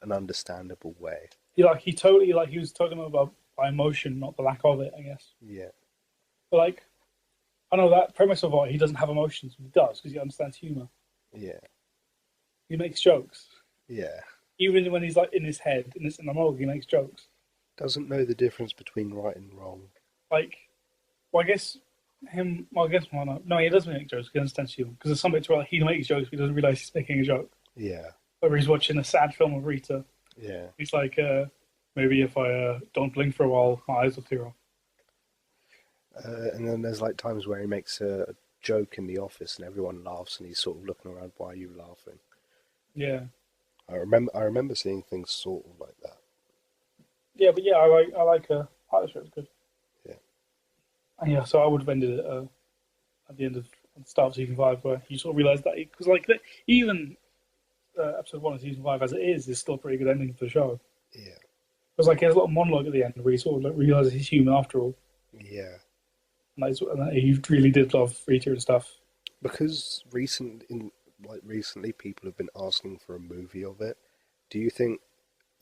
an understandable way. He was talking about by emotion, not the lack of it, I guess. Yeah. But I know that premise of what he doesn't have emotions, but he does because he understands humor. Yeah, He makes jokes, yeah. even when he's like in his head, in the monologue, he makes jokes. Doesn't know the difference between right and wrong. Like, well, I guess him. Well, I guess why not? No, he doesn't make jokes. He understands humor because there's some bits where like, he makes jokes, but he doesn't realize he's making a joke. Yeah, Or he's watching a sad film of Rita. yeah. He's like, maybe if I don't blink for a while, my eyes will tear off. And then there's like times where he makes a joke in the office and everyone laughs and he's sort of looking around, why are you laughing? Yeah, I remember seeing things sort of like that. yeah, but yeah, I like the show. It's good. Yeah. And yeah, so I would have ended it at the end of at the start of season 5, where you sort of realize that because like even episode 1 of season 5 as it is still a pretty good ending for the show. Yeah. Because like he has a little monologue at the end where he sort of like, realizes he's human after all, Yeah. and that he really did love Rita and stuff. Because recently people have been asking for a movie of it. Do you think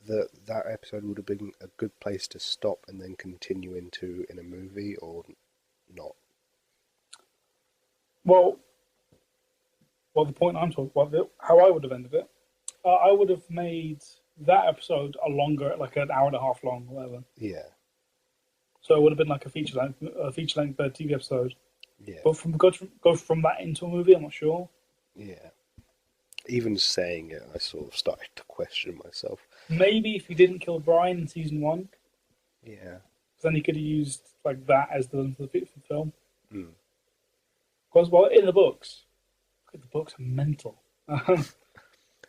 that episode would have been a good place to stop and then continue into in a movie or not? Well, the point I'm talking about, how I would have ended it, I would have made that episode a longer, like an hour and a half long, or whatever. Yeah. So it would have been like a feature length TV episode. Yeah. But go from that into a movie, I'm not sure. Yeah. Even saying it, I sort of started to question myself. Maybe if he didn't kill Brian in season 1, Yeah. then he could have used like that as the film. Mm. Because well, in the books, the books are mental.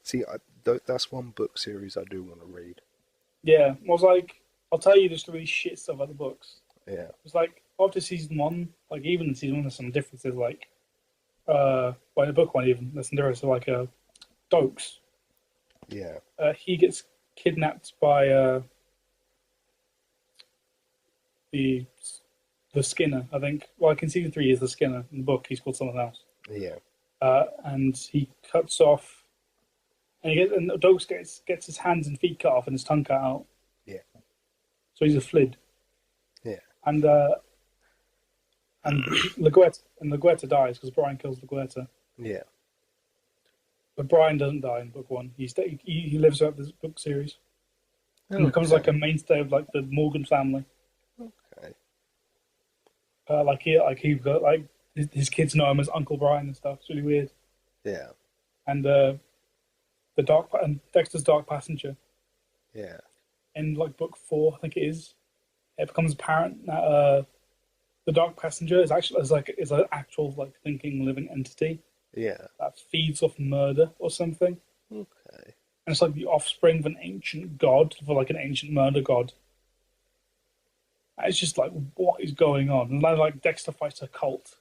See, that's one book series I do want to read. Yeah, I was like, I'll tell you just really shit stuff about the books. Yeah. It's like after season 1, like even in season 1, there's some differences. Like, well, in the book one, even there's some differences. Like, Dokes, Yeah. he gets kidnapped by the the Skinner. I think. Well, like in season 3, he's the Skinner. In the book, he's called something else. Yeah. And he cuts off, and Dokes gets his hands and feet cut off and his tongue cut out. Yeah. So he's a flid. Yeah. And Laguerta dies because Brian kills Laguerta. Yeah. But Brian doesn't die in book 1. He lives out this book series. And becomes like a mainstay of like the Morgan family. Okay. His kids know him as Uncle Brian and stuff. It's really weird. Yeah. And Dexter's Dark Passenger. Yeah. In like book 4, I think it is. It becomes apparent that the Dark Passenger is an actual like thinking living entity. Yeah. That feeds off murder or something. Okay. And it's like the offspring of an ancient god, for like an ancient murder god. And it's just like, what is going on? And then like Dexter fights a cult,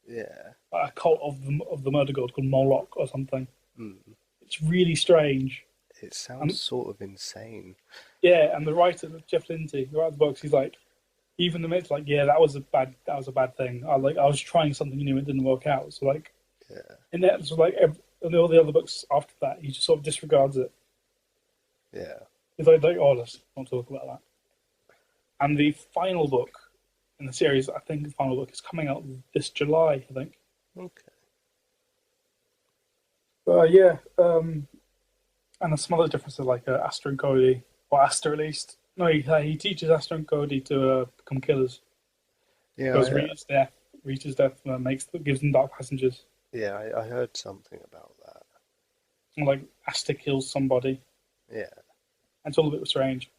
Yeah. a cult of the murder god called Moloch or something. Mm. It's really strange. It sounds sort of insane. Yeah, and the writer Jeff Lindsay, the writer of the books, he's like, even the midst, like, yeah, that was a bad thing. I was trying something new, it didn't work out. So like, Yeah. in that, so like, and all the other books after that, he just sort of disregards it. Yeah. He's like, oh, let's not talk about that. And the final book in the series, I think the final book is coming out this July, I think. Okay. Yeah, and there's some other differences like Aster and Cody, or Aster at least. No, he teaches Aster and Cody to become killers. Yeah. Because Rita's death gives them dark passengers. Yeah, I heard something about that. And like Aster kills somebody. Yeah. And it's all a bit strange.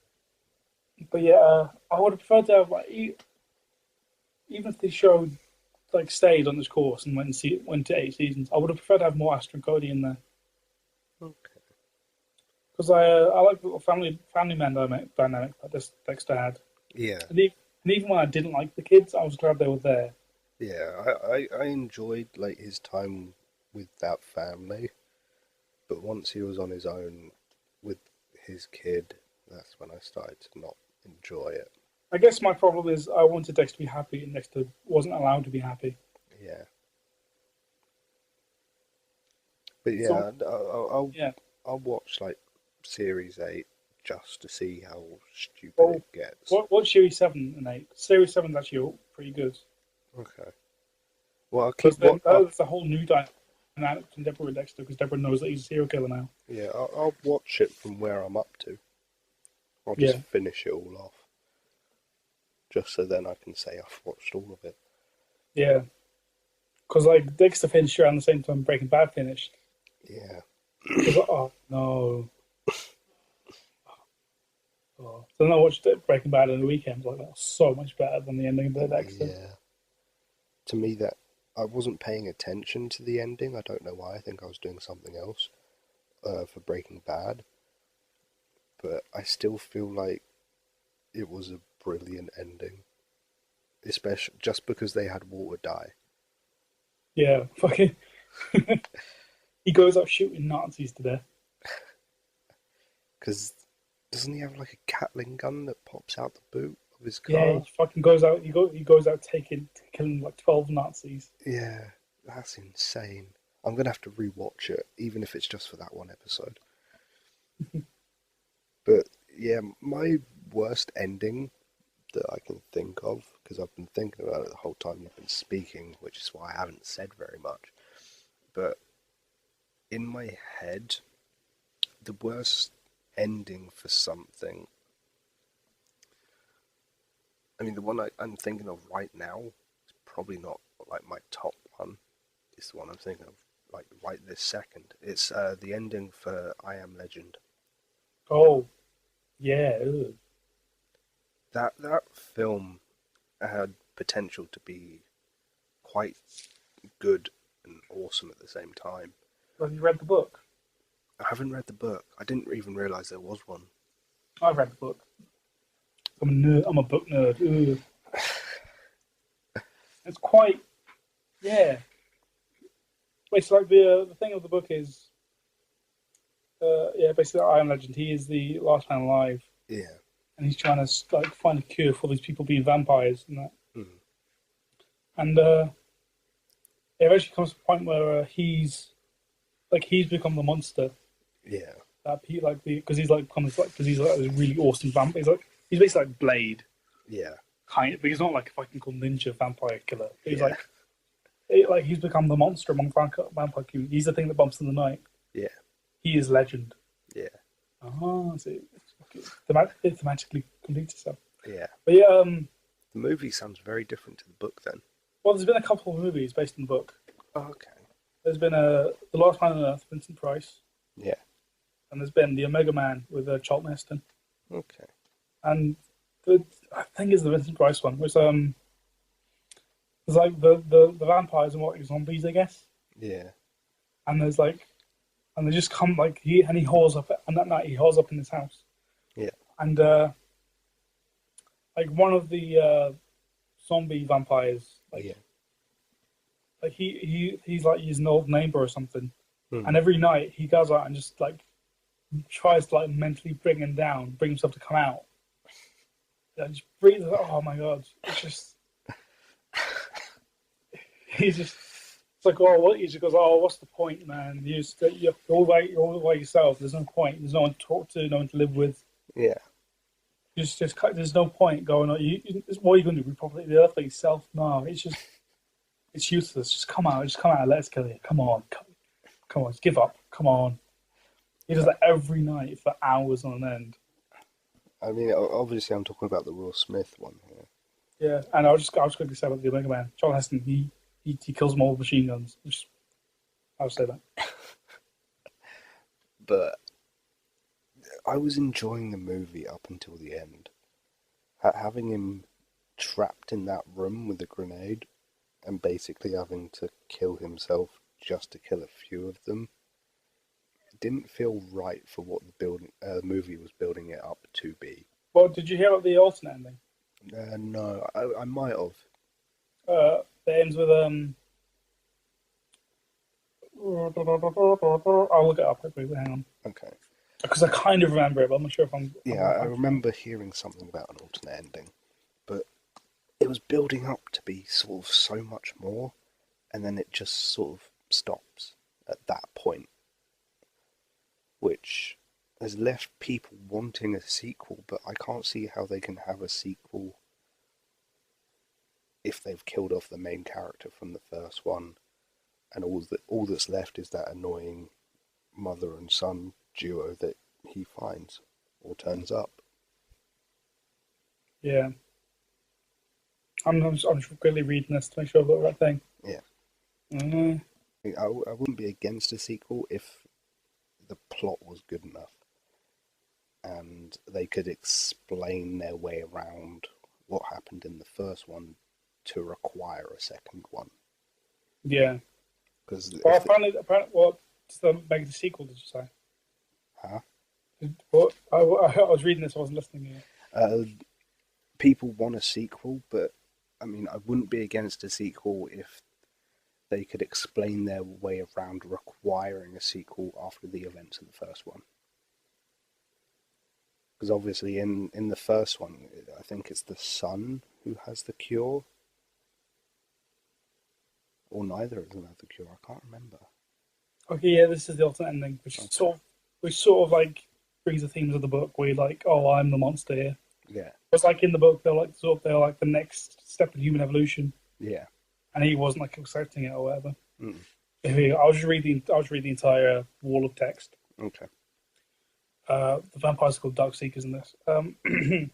But yeah, I would have preferred to have like even if the show like stayed on this course and went to 8 seasons, I would have preferred to have more Aster and Cody in there. Okay. Because I like the little family man dynamic that this Dexter had. Yeah. And even when I didn't like the kids, I was glad they were there. Yeah, I enjoyed like his time with that family, but once he was on his own with his kid, that's when I started to not enjoy it. I guess my problem is I wanted Dexter to be happy, and Dexter wasn't allowed to be happy. Yeah. But yeah, I'll watch like Series 8 just to see how stupid it gets. What's Series 7 and 8? Series 7 is actually pretty good. Okay. Well, I'll Because keep then what. that's a whole new dynamic between Deborah and Dexter. Because Deborah knows that he's a serial killer now. Yeah, I'll watch it from where I'm up to. I'll just Yeah, finish it all off, just so then I can say I've watched all of it. yeah. Because like Dexter finished around the same time Breaking Bad finished. Yeah, I was like, oh no. Oh. So then I watched Breaking Bad on the weekend. Like that was so much better than the ending of the Dexter. yeah. To me, that I wasn't paying attention to the ending. I don't know why. I think I was doing something else for Breaking Bad, but I still feel like it was a brilliant ending, especially just because they had Walter die. Yeah, fucking. He goes out shooting Nazis to death. Because doesn't he have like a Gatling gun that pops out the boot of his Yeah, he car? fucking goes out. He goes out killing like 12 Nazis. Yeah, that's insane. I'm gonna have to rewatch it, even if it's just for that one episode. But yeah, my worst ending that I can think of, because I've been thinking about it the whole time you've been speaking, which is why I haven't said very much. But in my head, the worst ending for something, I mean, the one I'm thinking of right now is probably not like my top one. It's the one I'm thinking of like right this second. It's the ending for I Am Legend. Oh yeah, ugh. That film had potential to be quite good and awesome at the same time. Have you read the book? I haven't read the book. I didn't even realise there was one. I've read the book. I'm a nerd. I'm a book nerd. Ugh. It's quite yeah. Basically, like the thing of the book is yeah, basically, I Am Legend. He is the last man alive, Yeah. and he's trying to like find a cure for these people being vampires and that. Mm. And it eventually comes to a point where he's become the monster Yeah. that he like because he's like becomes like because he's like this really awesome vampire. He's basically like Blade, Yeah. kind of, but he's not like a fucking cool ninja vampire killer. He's Yeah. like he's become the monster among vampire community. He's the thing that bumps in the night. Yeah. He is legend. Yeah. Oh, so it thematically completes itself. Yeah. But yeah, The movie sounds very different to the book then. well, there's been a couple of movies based on the book. Oh, okay. There's been The Last Man on Earth, Vincent Price, Yeah. and there's been The Omega Man with Charlton Heston. Okay. And I think it's the Vincent Price one, which there's like the vampires and what zombies, I guess. Yeah. And there's like, and they just come like he hauls up, and that night he hauls up in his house, Yeah. and like one of the zombie vampires, Yeah. like he's like he's an old neighbor or something, and Mm. every night he goes out and just like tries to like mentally bring him down, bring himself to come out. And just breathe. Oh my god! It's just he's just. It's like, oh, what? He just goes, oh, what's the point, man? You're all by yourself. There's no point. There's no one to talk to, no one to live with. Yeah. Just there's no point going on. What are you going to do? Repopulate the earth by yourself? No, it's useless. Just come out. Just come out. Let's kill you. Come on. Come on. Just give up. Come on. He does that every night for hours on end. I mean, obviously, I'm talking about the Will Smith one here. Yeah, and I was quickly say about the Omega Man. Charles Heston, he kills them all with machine guns. I would say that. But I was enjoying the movie up until the end. Having him trapped in that room with a grenade and basically having to kill himself just to kill a few of them didn't feel right for what the movie was building it up to be. Well, did you hear about the alternate ending? No, I might have. It ends with I'll look it up quickly. Hang on, Okay. because I kind of remember it, but I'm not sure if I'm. Yeah, I remember hearing something about an alternate ending, but it was building up to be sort of so much more, and then it just sort of stops at that point, which has left people wanting a sequel, but I can't see how they can have a sequel if they've killed off the main character from the first one, and all that's left is that annoying mother and son duo that he finds or turns up. Yeah. I'm just quickly reading this to make sure I've got the right thing. Yeah. Mm-hmm. I wouldn't be against a sequel if the plot was good enough and they could explain their way around what happened in the first one to require a second one. Yeah. Because well, apparently, what does that make the sequel? Did you say? Huh? What? I was reading this. I wasn't listening here. People want a sequel, but I mean, I wouldn't be against a sequel if they could explain their way around requiring a sequel after the events of the first one. Because obviously in the first one, I think it's the son who has the cure. Or neither of them have the cure, I can't remember. Okay, yeah, this is the alternate ending, which sort of like brings the themes of the book where you're like, oh, I'm the monster here. Yeah. It's like in the book, they're like the next step in human evolution. Yeah. And he wasn't like accepting it or whatever. Mm. Here, I'll just read the entire wall of text. Okay. The vampires are called Darkseekers in this. When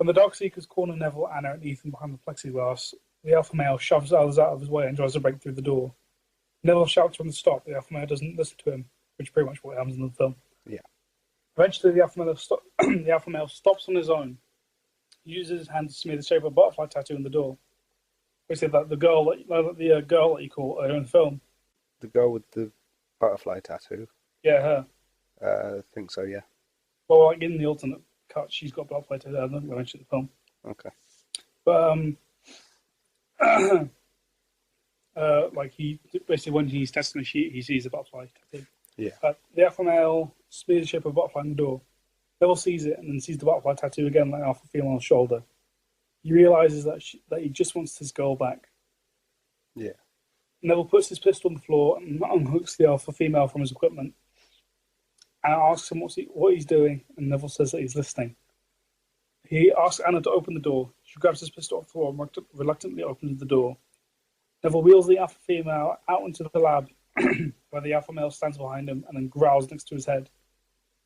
the Darkseekers corner Neville, Anna, and Ethan behind the plexiglass, the alpha male shoves others out of his way and tries to break through the door. Neville shouts from the stop. The alpha male doesn't listen to him, which is pretty much what happens in the film. Yeah. Eventually, the alpha male stops on his own. He uses his hand to smear the shape of a butterfly tattoo in the door. Basically, the girl that you call her in the film. The girl with the butterfly tattoo? Yeah, her. I think so, yeah. Well, like in the alternate cut, she's got a butterfly tattoo. I don't think I mentioned the film. Okay. But like he basically when he's testing the sheet, he sees a butterfly tattoo. Yeah. The alpha male smears the shape of a butterfly in the door. Neville sees it and then sees the butterfly tattoo again, like alpha female's shoulder. He realizes that he just wants his girl back. Yeah. Neville puts his pistol on the floor and unhooks the alpha female from his equipment. And asks him what he's doing, and Neville says that he's listening. He asks Anna to open the door. She grabs his pistol off the floor and reluctantly opens the door. Neville wheels the alpha female out into the lab, where the alpha male stands behind him and then growls next to his head,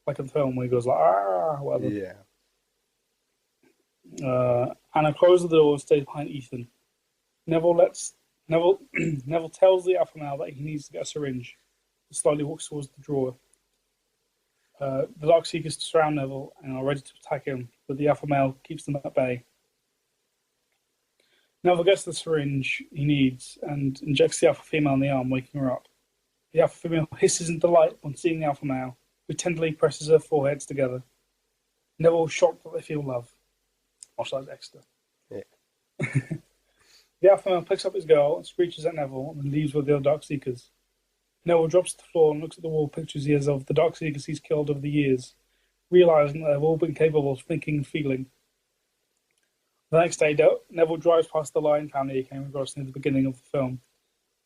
like in the film where he goes like "ah," whatever. Yeah. Anna closes the door and stays behind Ethan. Neville tells the alpha male that he needs to get a syringe. He slowly walks towards the drawer. The Darkseekers surround Neville and are ready to attack him, but the alpha male keeps them at bay. Neville gets the syringe he needs and injects the alpha female in the arm, waking her up. The alpha female hisses in delight on seeing the alpha male, who tenderly presses her foreheads together. Neville is shocked that they feel love. Much like Dexter. Yeah. The alpha male picks up his girl and screeches at Neville and then leaves with the other Darkseekers. Neville drops to the floor and looks at the wall pictures he has of the Darkseekers he's killed over the years, realizing that they've all been capable of thinking and feeling. The next day, Neville drives past the lion family he came across near the beginning of the film,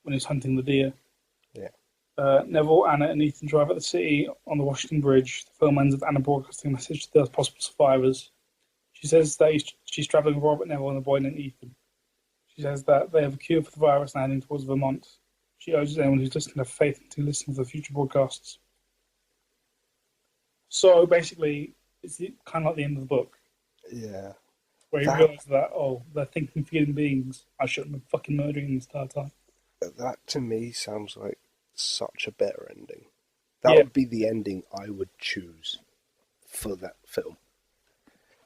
when he was hunting the deer. Yeah. Neville, Anna, and Ethan drive at the city on the Washington Bridge. The film ends with Anna broadcasting a message to the possible survivors. She says that she's traveling with Robert, Neville, and a boy named Ethan. She says that they have a cure for the virus and heading towards Vermont. She urges anyone who's listening to have faith to listen to the future broadcasts. So basically, it's kind of like the end of the book. Yeah. Where you realise that, they're thinking, feeling beings. I shouldn't have been fucking murdering them this entire time. That to me sounds like such a better ending. That would be the ending I would choose for that film.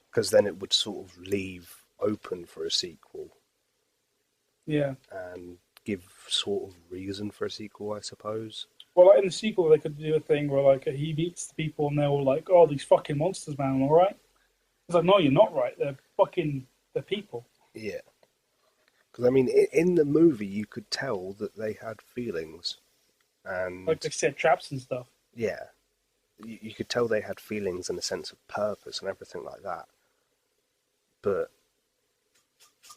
Because then it would sort of leave open for a sequel. Yeah. And give sort of reason for a sequel, I suppose. Well, like in the sequel, they could do a thing where like he meets the people and they're all like, "Oh, these fucking monsters, man, all right?" It's like, no, you're not right. They're people. Yeah. Because I mean, in the movie, you could tell that they had feelings, and like they set traps and stuff. Yeah, you could tell they had feelings and a sense of purpose and everything like that. But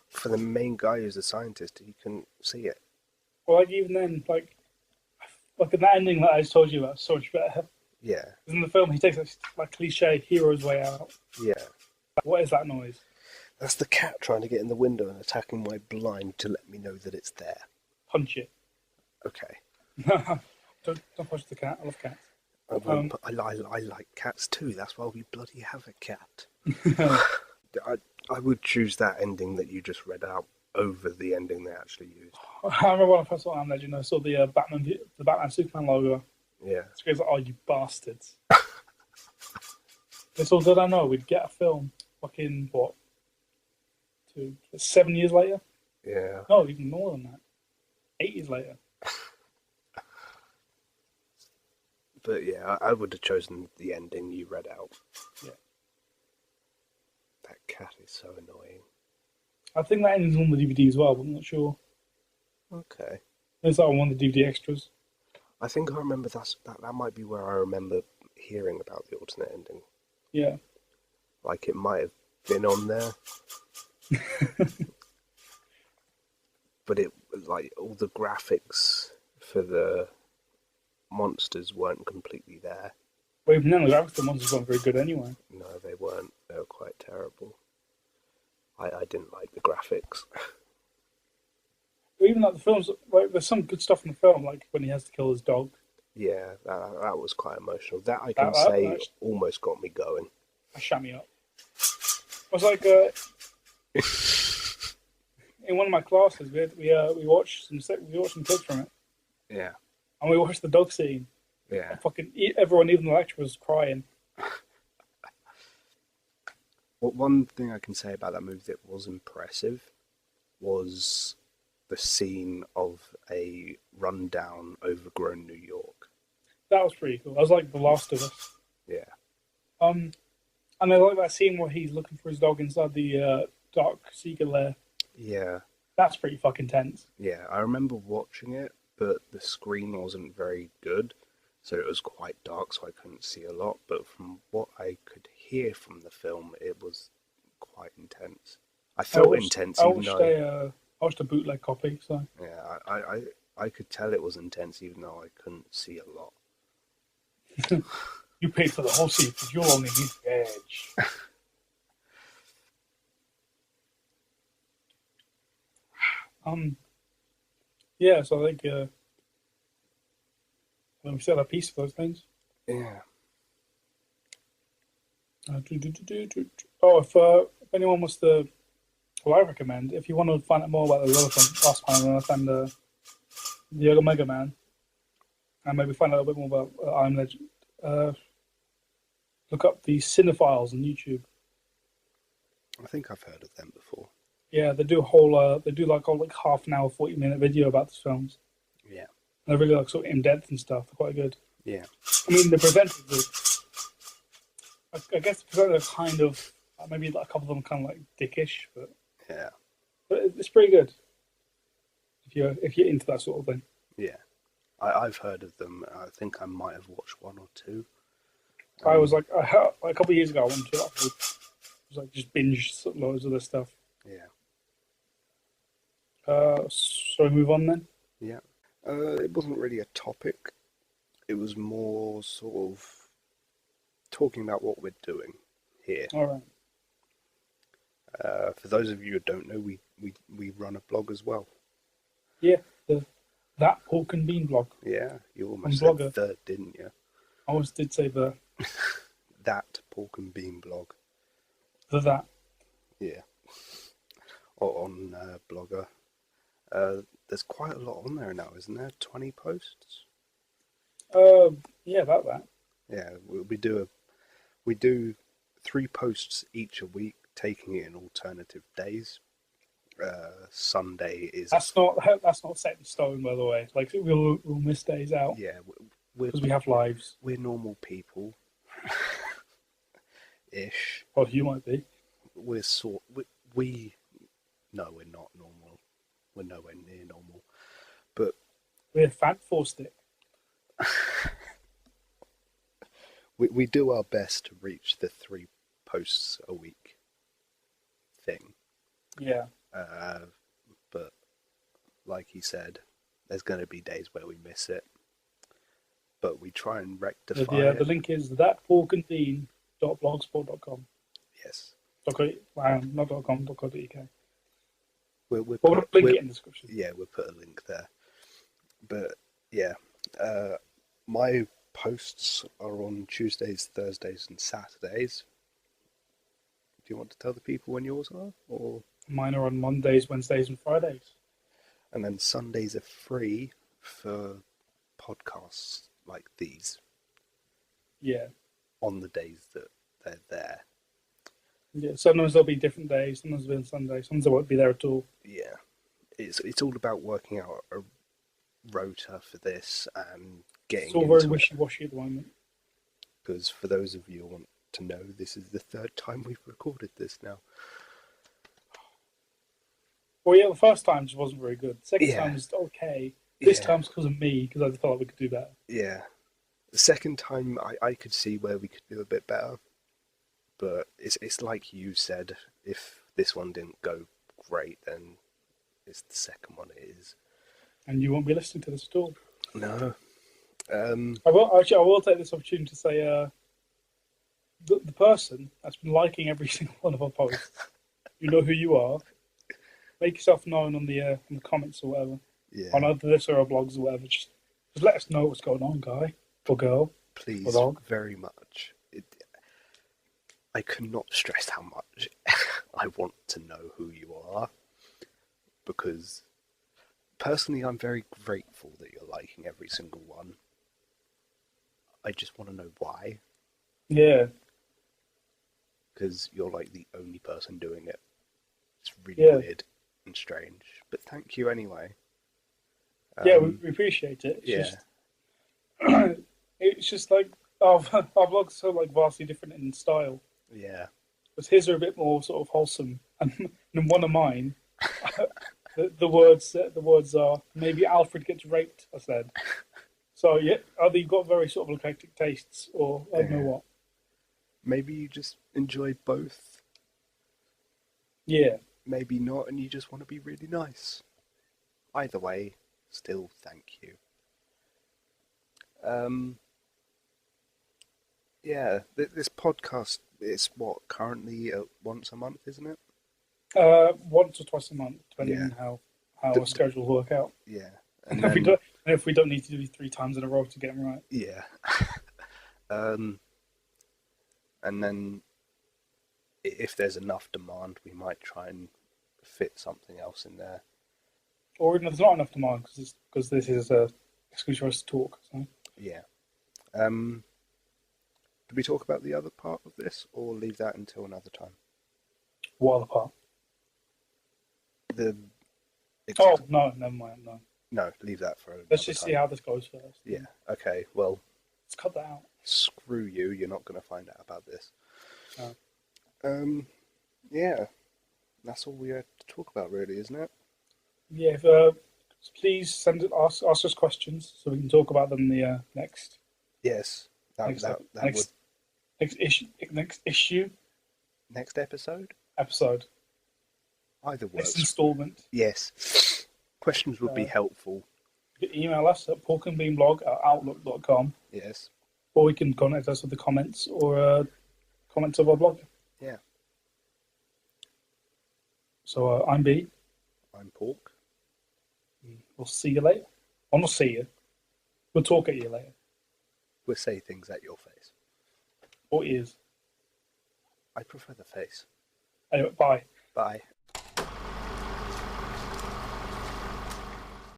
for the main guy who's a scientist, you couldn't see it. Well, like even then, like in that ending that I just told you about, so much better. Yeah. In the film, he takes like cliche hero's way out. Yeah. What is that noise? That's the cat trying to get in the window and attacking my blind to let me know that it's there. Punch it. Okay. Don't punch the cat. I love cats. I won't. I like cats too. That's why we bloody have a cat. I would choose that ending that you just read out over the ending they actually used. I remember when I first saw Am Legend, I saw the Batman Superman logo. Yeah. It's like, oh, you bastards! It's all good. I know we'd get a film. Fucking what? 7 years later? Yeah. No, even more than that. 8 years later. But yeah, I would have chosen the ending you read out. Yeah. That cat is so annoying. I think that ending's on the DVD as well, but I'm not sure. Okay. It's like on one of the DVD extras. I think I remember that might be where I remember hearing about the alternate ending. Yeah. Like it might have been on there. But it like all the graphics for the monsters weren't completely there. Well, even then, the graphics of the monsters weren't very good anyway. No, they weren't. They were quite terrible. I didn't like the graphics. But even like the films, like there's some good stuff in the film, like when he has to kill his dog. Yeah, that was quite emotional. That I can say almost got me going. That shut me up. I was like, in one of my classes, we watched some clips from it. Yeah. And we watched the dog scene. Yeah. And fucking everyone, even the lecturer, was crying. Well, one thing I can say about that movie that was impressive was the scene of a rundown, overgrown New York. That was pretty cool. That was like The Last of Us. Yeah. And I like that scene where he's looking for his dog inside the dark secret lair. Yeah. That's pretty fucking tense. Yeah, I remember watching it, but the screen wasn't very good, so it was quite dark, so I couldn't see a lot. But from what I could hear from the film, it was quite intense. I felt intense, even though I watched a bootleg copy. So yeah, I could tell it was intense, even though I couldn't see a lot. You paid for the whole seat, but you'll only need the edge. Yeah, so I think when we said a piece for those things. Yeah. Oh, if anyone wants to, well, I recommend if you want to find out more about the Relevant Last Panel and the Omega Man, and maybe find out a bit more about I'm Legend. Look up the Cinephiles on YouTube. I think I've heard of them before. Yeah, they do a whole, they do like half an hour, 40-minute video about the films. Yeah. And they're really like sort of in depth and stuff. They're quite good. Yeah. I mean, the presenters, I guess the presenters are kind of, maybe a couple of them are kind of like dickish, but yeah, but it's pretty good if you're into that sort of thing. Yeah, I've heard of them. I think I might have watched one or two. I was like, a couple of years ago, I went to it. I was like just binge loads of this stuff. Yeah. So we move on then? Yeah. It wasn't really a topic. It was more sort of talking about what we're doing here. All right. For those of you who don't know, we run a blog as well. Yeah, That Pork and Bean blog. Yeah, you almost said the, didn't you? I almost did say the. That Pork and Bean blog. That. Yeah. Or on Blogger. There's quite a lot on there now, isn't there? 20 posts? Yeah, about that. Yeah, we do 3 posts each a week, taking it in alternative days. Sunday is... That's not set in stone, by the way. Like, we'll miss days out. Yeah, because we have lives. We're normal people. Ish. Well, you might be. No, we're not normal. We're nowhere near normal. But we're fat for stick. we do our best to reach the 3 posts a week thing. Yeah. But like he said, there's going to be days where we miss it. But we try and rectify it. The link is thatporkandbean.blogspot.com. Yes. Not .com, .co.uk. We'll But put we'll link it in the description. yeah, we'll put a link there. But yeah, my posts are on Tuesdays, Thursdays, and Saturdays. Do you want to tell the people when yours are, or? Mine are on Mondays, Wednesdays, and Fridays. And then Sundays are free for podcasts like these. Yeah. On the days that they're there. Yeah. Sometimes there'll be different days. Sometimes it'll be on Sunday. Sometimes they won't be there at all. Yeah, it's all about working out a rota for this and getting It's all very into it. wishy-washy at the moment. Because for those of you who want to know, this is the third time we've recorded this now. Well, yeah, the first time just wasn't very good. The second time was okay. This Yeah. time's because of me, because I felt like we could do better. Yeah. The second time, I could see where we could do a bit better. But it's like you said, if this one didn't go great, then it's the second one it is. And you won't be listening to this at all. No. I will take this opportunity to say, the person that's been liking every single one of our posts, you know who you are. Make yourself known on the comments or whatever. Yeah. On either this or our blogs or whatever. Just let us know what's going on, guy or girl. Please, or dog. very much. I cannot stress how much I want to know who you are, because personally I'm very grateful that you're liking every single one. I just want to know why. Yeah. Because you're like the only person doing it. It's really weird and strange. But thank you anyway. Yeah, we appreciate it. It's just like our blogs are so like vastly different in style. Yeah. But his are a bit more sort of wholesome, and then one of mine, the words are maybe Alfred gets raped. I said. So yeah, either you've got very sort of eclectic tastes, or I don't know what. Maybe you just enjoy both. Yeah. Maybe not, and you just want to be really nice. Either way, still thank you. Yeah, this podcast is currently once a month, isn't it? Once or twice a month, depending on how our schedules work out. Yeah, and if we don't need to do 3 times in a row to get them right. Yeah. And then if there's enough demand, we might try and fit something else in there. Or even if there's not enough demand, because this is a exclusive for us to talk. So. Yeah. Did we talk about the other part of this, or leave that until another time? What other part? No, never mind. No, leave that for another Let's just time. see how this goes first. Yeah. Okay. Well, let's cut that out. Screw you. You're not going to find out about this. No. Yeah. That's all we had to talk about, really, isn't it? Yeah. Please ask us questions so we can talk about them in the next. Yes. Next issue. Next episode. Either works. Next installment. Yes. Questions would be helpful. You can email us at porkandbeanblog@outlook.com. Yes. Or you can contact us with the comments or comments of our blog. Yeah. So I'm B. I'm Pork. We'll see you later. I'll not see you. We'll talk at you later. We'll say things at your face. Or ears. I prefer the face. Anyway, bye. Bye.